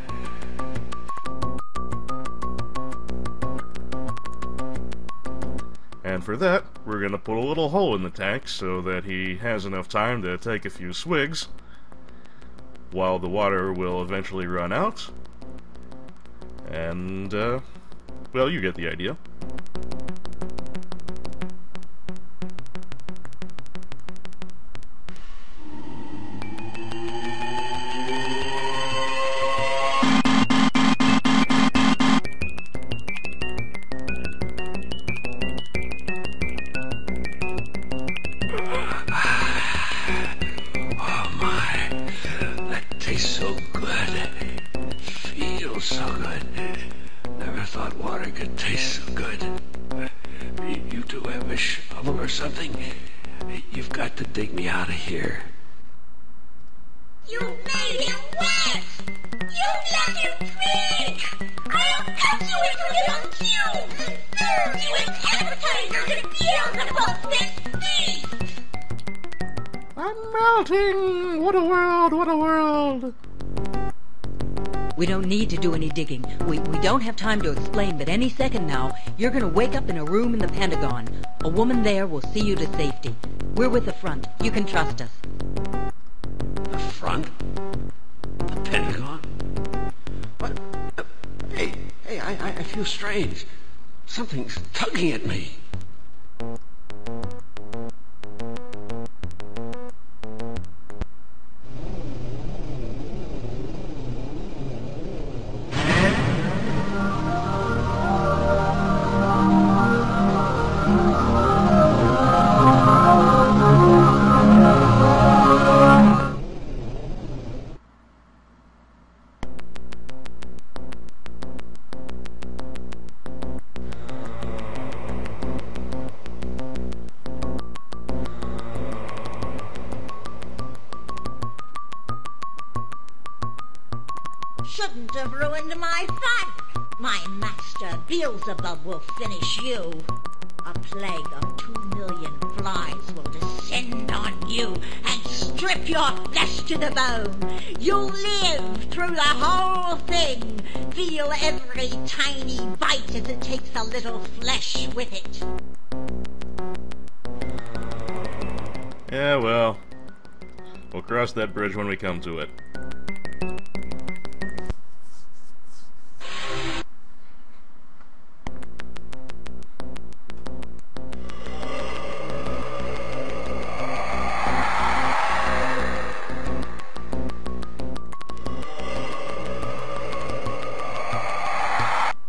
[SPEAKER 1] And for that, we're going to put a little hole in the tank so that he has enough time to take a few swigs while the water will eventually run out. And, well, you get the idea.
[SPEAKER 16] Something. You've got to dig me out of here.
[SPEAKER 15] You made him wet! You let him drink! I'll cut you into little cubes and serve you as appetizers and meals on both next feast!
[SPEAKER 1] I'm melting! What a world, what a world!
[SPEAKER 4] We don't need to do any digging. We don't have time to explain, but any second now, you're going to wake up in a room in the Pentagon. A woman there will see you to safety. We're with the front. You can trust us.
[SPEAKER 16] The front? The Pentagon? What? Hey, I feel strange. Something's tugging at me.
[SPEAKER 15] Shouldn't have ruined my fun. My master Beelzebub will finish you. A plague of 2 million flies will descend on you and strip your flesh to the bone. You'll live through the whole thing. Feel every tiny bite as it takes a little flesh with it.
[SPEAKER 1] Yeah, well, we'll cross that bridge when we come to it.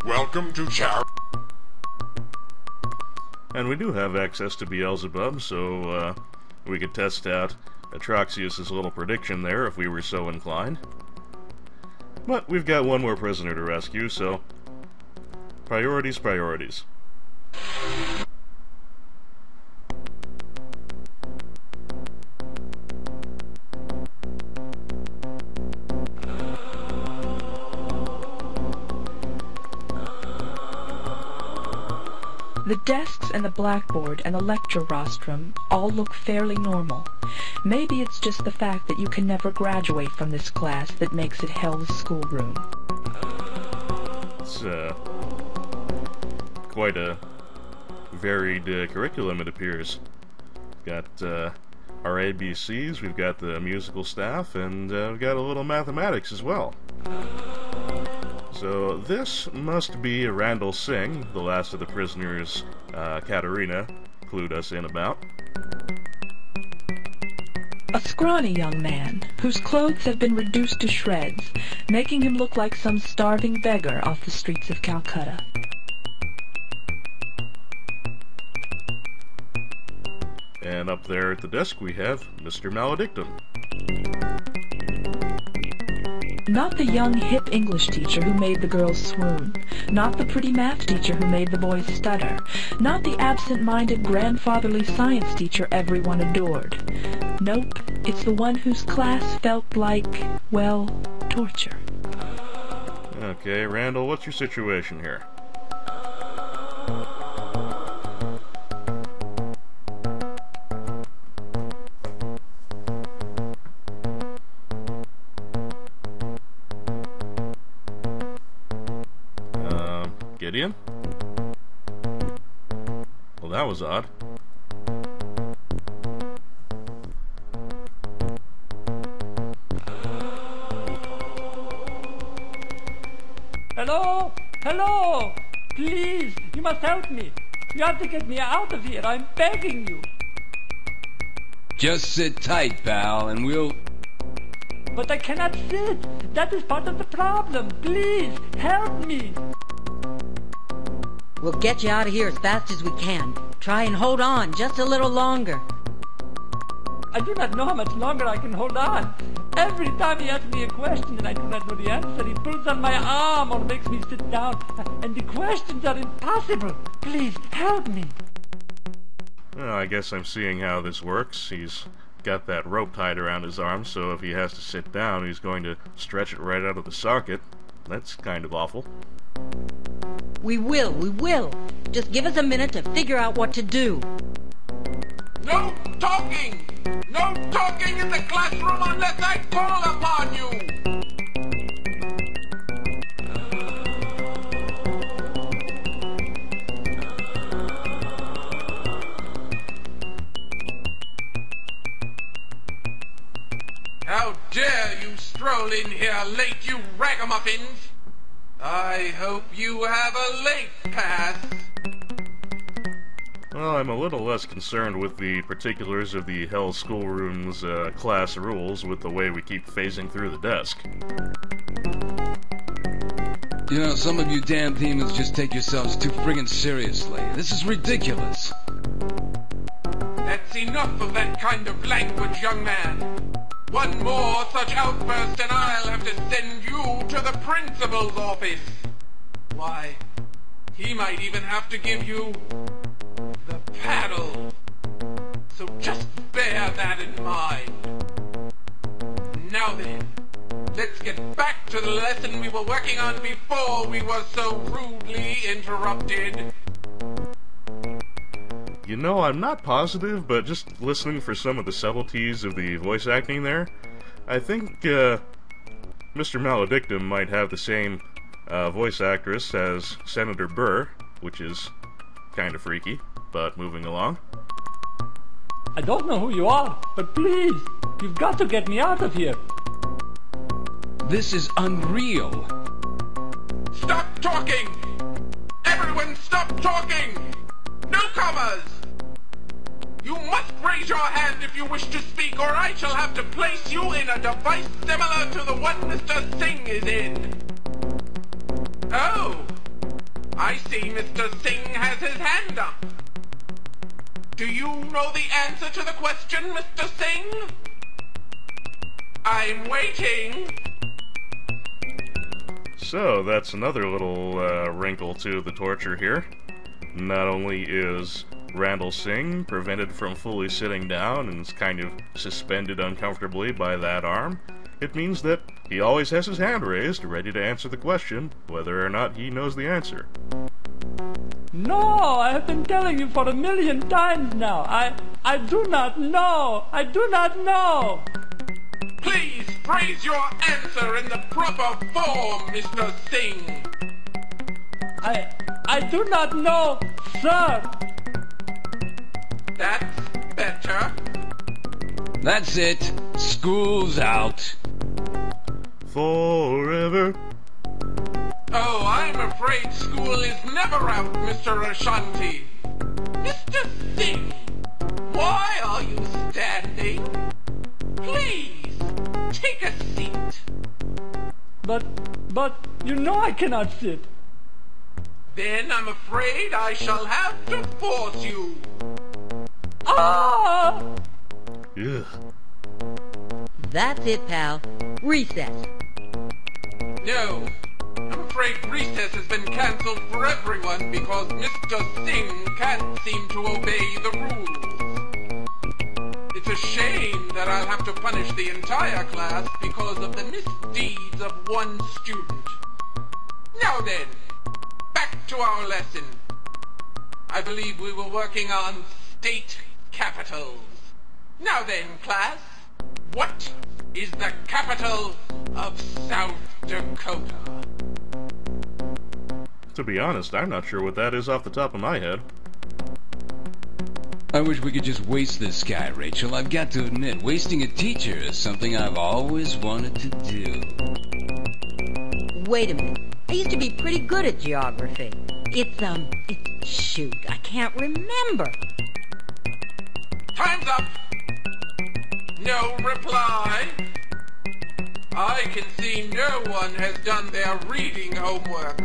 [SPEAKER 9] Welcome to Char.
[SPEAKER 1] And we do have access to Beelzebub, so we could test out Atroxius' little prediction there if we were so inclined. But we've got one more prisoner to rescue, so priorities, priorities.
[SPEAKER 8] The desks and the blackboard and the lecture rostrum all look fairly normal. Maybe it's just the fact that you can never graduate from this class that makes it hell's schoolroom.
[SPEAKER 1] It's quite a varied curriculum, it appears. Got our ABCs, we've got the musical staff, and we've got a little mathematics as well. So this must be Randall Singh, the last of the prisoners Katerina clued us in about.
[SPEAKER 8] A scrawny young man, whose clothes have been reduced to shreds, making him look like some starving beggar off the streets of Calcutta.
[SPEAKER 1] And up there at the desk we have Mr. Maledictum.
[SPEAKER 8] Not the young, hip English teacher who made the girls swoon. Not the pretty math teacher who made the boys stutter. Not the absent-minded, grandfatherly science teacher everyone adored. Nope, it's the one whose class felt like, well, torture.
[SPEAKER 1] Okay, Randall, what's your situation here? Gideon? Well, that was odd.
[SPEAKER 17] Hello? Hello? Please, you must help me. You have to get me out of here. I'm begging you.
[SPEAKER 3] Just sit tight, pal, and we'll...
[SPEAKER 17] But I cannot sit. That is part of the problem. Please, help me.
[SPEAKER 4] We'll get you out of here as fast as we can. Try and hold on just a little longer.
[SPEAKER 17] I do not know how much longer I can hold on. Every time he asks me a question and I do not know the answer, he pulls on my arm or makes me sit down. And the questions are impossible. Please, help me.
[SPEAKER 1] Well, I guess I'm seeing how this works. He's got that rope tied around his arm, so if he has to sit down, he's going to stretch it right out of the socket. That's kind of awful.
[SPEAKER 4] We will. Just give us a minute to figure out what to do.
[SPEAKER 18] No talking! No talking in the classroom unless I call upon you! How dare you stroll in here late, you ragamuffins! I hope you have a late pass.
[SPEAKER 1] Well, I'm a little less concerned with the particulars of the Hell Schoolroom's class rules with the way we keep phasing through the desk.
[SPEAKER 3] You know, some of you damn demons just take yourselves too friggin' seriously. This is ridiculous.
[SPEAKER 18] That's enough of that kind of language, young man. One more such outburst and I'll have to send you to the principal's office. Why, he might even have to give you the paddle. So just bear that in mind. Now then, let's get back to the lesson we were working on before we were so rudely interrupted.
[SPEAKER 1] You know, I'm not positive, but just listening for some of the subtleties of the voice acting there, I think Mr. Maledictum might have the same voice actress as Senator Burr, which is kind of freaky, but moving along.
[SPEAKER 17] I don't know who you are, but please, you've got to get me out of here.
[SPEAKER 3] This is unreal.
[SPEAKER 18] Stop talking! Everyone stop talking! Newcomers! You must raise your hand if you wish to speak, or I shall have to place you in a device similar to the one Mr. Singh is in. Oh, I see Mr. Singh has his hand up. Do you know the answer to the question, Mr. Singh? I'm waiting.
[SPEAKER 1] So, that's another little wrinkle to the torture here. Not only is Randall Singh prevented from fully sitting down and is kind of suspended uncomfortably by that arm, it means that he always has his hand raised, ready to answer the question, whether or not he knows the answer.
[SPEAKER 17] No, I have been telling you for 1,000,000 times now. I do not know. I do not know.
[SPEAKER 18] Please phrase your answer in the proper form, Mr. Singh.
[SPEAKER 17] I do not know, sir.
[SPEAKER 18] That's better.
[SPEAKER 3] That's it. School's out.
[SPEAKER 1] Forever.
[SPEAKER 18] Oh, I'm afraid school is never out, Mr. Ashanti. Mr. Singh, why are you standing? Please, take a seat.
[SPEAKER 17] But, you know I cannot sit.
[SPEAKER 18] Then I'm afraid I shall have to force you.
[SPEAKER 17] Ah!
[SPEAKER 1] Ugh.
[SPEAKER 4] That's it, pal. Recess.
[SPEAKER 18] No, I'm afraid recess has been cancelled for everyone because Mr. Singh can't seem to obey the rules. It's a shame that I'll have to punish the entire class because of the misdeeds of one student. Now then, back to our lesson. I believe we were working on state capitals. Now then, class, what is the capital of South Dakota?
[SPEAKER 1] To be honest, I'm not sure what that is off the top of my head.
[SPEAKER 3] I wish we could just waste this guy, Rachel. I've got to admit, wasting a teacher is something I've always wanted to do.
[SPEAKER 4] Wait a minute. I used to be pretty good at geography. Shoot, I can't remember.
[SPEAKER 18] Time's up. No reply. I can see no one has done their reading homework.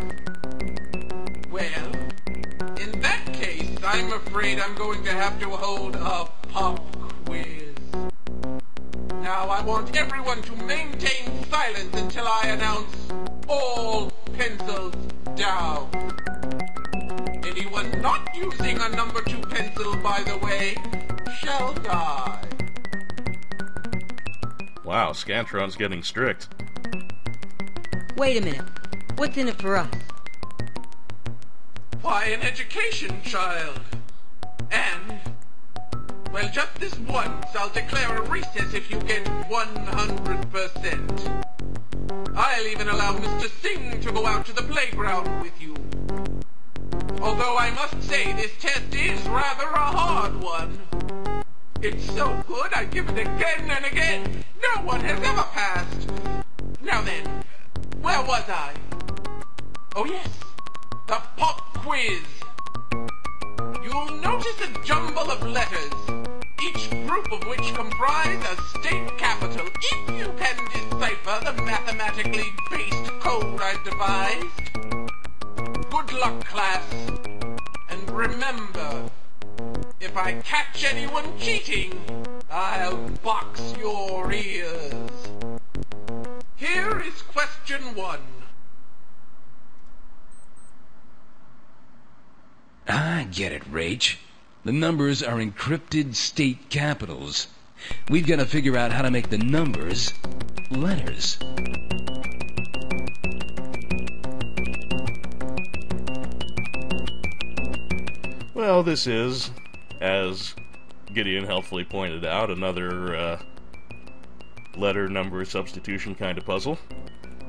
[SPEAKER 18] Well, in that case, I'm afraid I'm going to have to hold a pop quiz. Now I want everyone to maintain silence until I announce all pencils down. Anyone not using a number 2 pencil, by the way, shall die.
[SPEAKER 1] Wow, Scantron's getting strict.
[SPEAKER 4] Wait a minute. What's in it for us?
[SPEAKER 18] Why, an education, child. And, well, just this once, I'll declare a recess if you get 100%. I'll even allow Mr. Singh to go out to the playground with you. Although I must say this test is rather a hard one. It's so good I give it again and again. No one has ever passed. Now then, where was I? Oh yes, the pop quiz. You'll notice a jumble of letters, each group of which comprise a state capital, if you can decipher the mathematically based code I've devised. Good luck, class. And remember, if I catch anyone cheating, I'll box your ears. Here is question 1.
[SPEAKER 3] I get it, Rach. The numbers are encrypted state capitals. We've got to figure out how to make the numbers letters.
[SPEAKER 1] Well, this is, as Gideon helpfully pointed out, another letter number substitution kind of puzzle.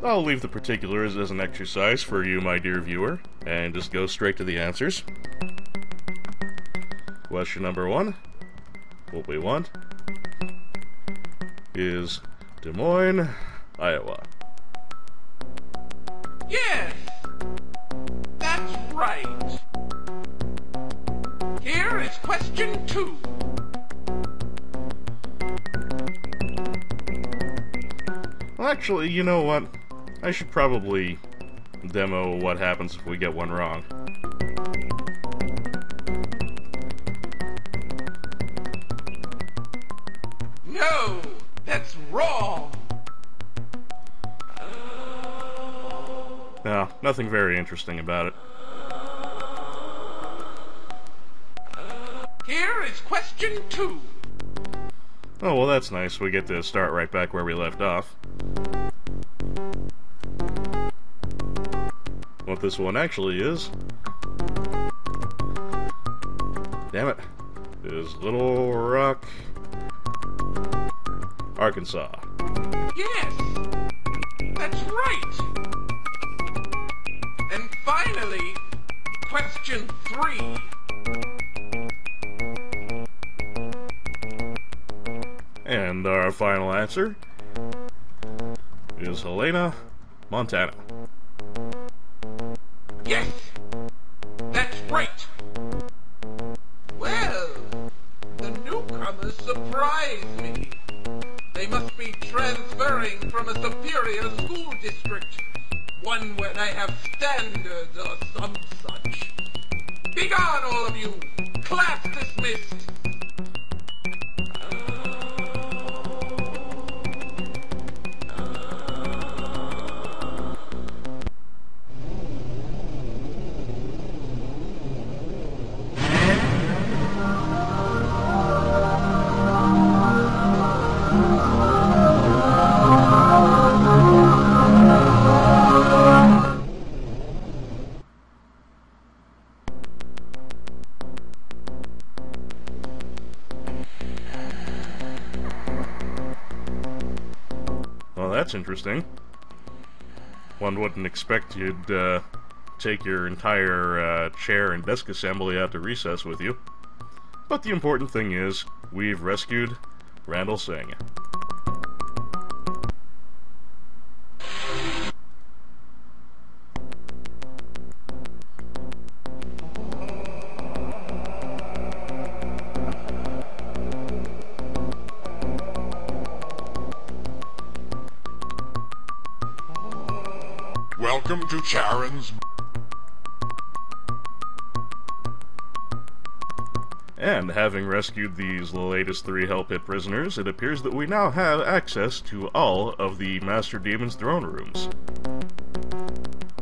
[SPEAKER 1] I'll leave the particulars as an exercise for you, my dear viewer, and just go straight to the answers. Question number 1. What we want is Des Moines, Iowa.
[SPEAKER 18] Yes, that's right. Here is question 2.
[SPEAKER 1] Well, actually, you know what? I should probably demo what happens if we get one wrong.
[SPEAKER 18] No, that's wrong.
[SPEAKER 1] No, nothing very interesting about it.
[SPEAKER 18] Here is question 2.
[SPEAKER 1] Oh, well, that's nice. We get to start right back where we left off. What this one actually is damn it, is Little Rock, Arkansas.
[SPEAKER 18] Yes, that's right. And finally, question 3.
[SPEAKER 1] And our final answer is Helena, Montana.
[SPEAKER 18] Yes, that's right. Well, the newcomers surprise me. They must be transferring from a superior school district, one where they have standards or some such. Begone, all of you! Class dismissed!
[SPEAKER 1] Well, that's interesting. One wouldn't expect you'd take your entire chair and desk assembly out to recess with you. But the important thing is, we've rescued Randall Singh.
[SPEAKER 9] Welcome to Charon's.
[SPEAKER 1] And having rescued these latest 3 Hell Pit prisoners, it appears that we now have access to all of the Master Demon's throne rooms.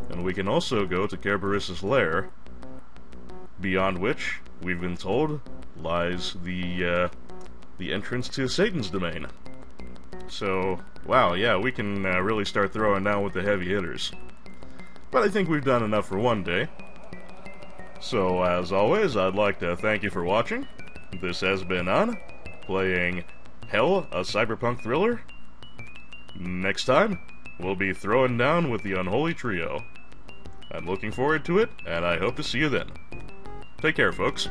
[SPEAKER 1] And we can also go to Kerberos' lair, beyond which, we've been told, lies the entrance to Satan's domain. So, wow, yeah, we can really start throwing down with the heavy hitters. But I think we've done enough for one day. So, as always, I'd like to thank you for watching. This has been Un, playing Hell, a cyberpunk thriller. Next time, we'll be throwing down with the Unholy Trio. I'm looking forward to it, and I hope to see you then. Take care, folks.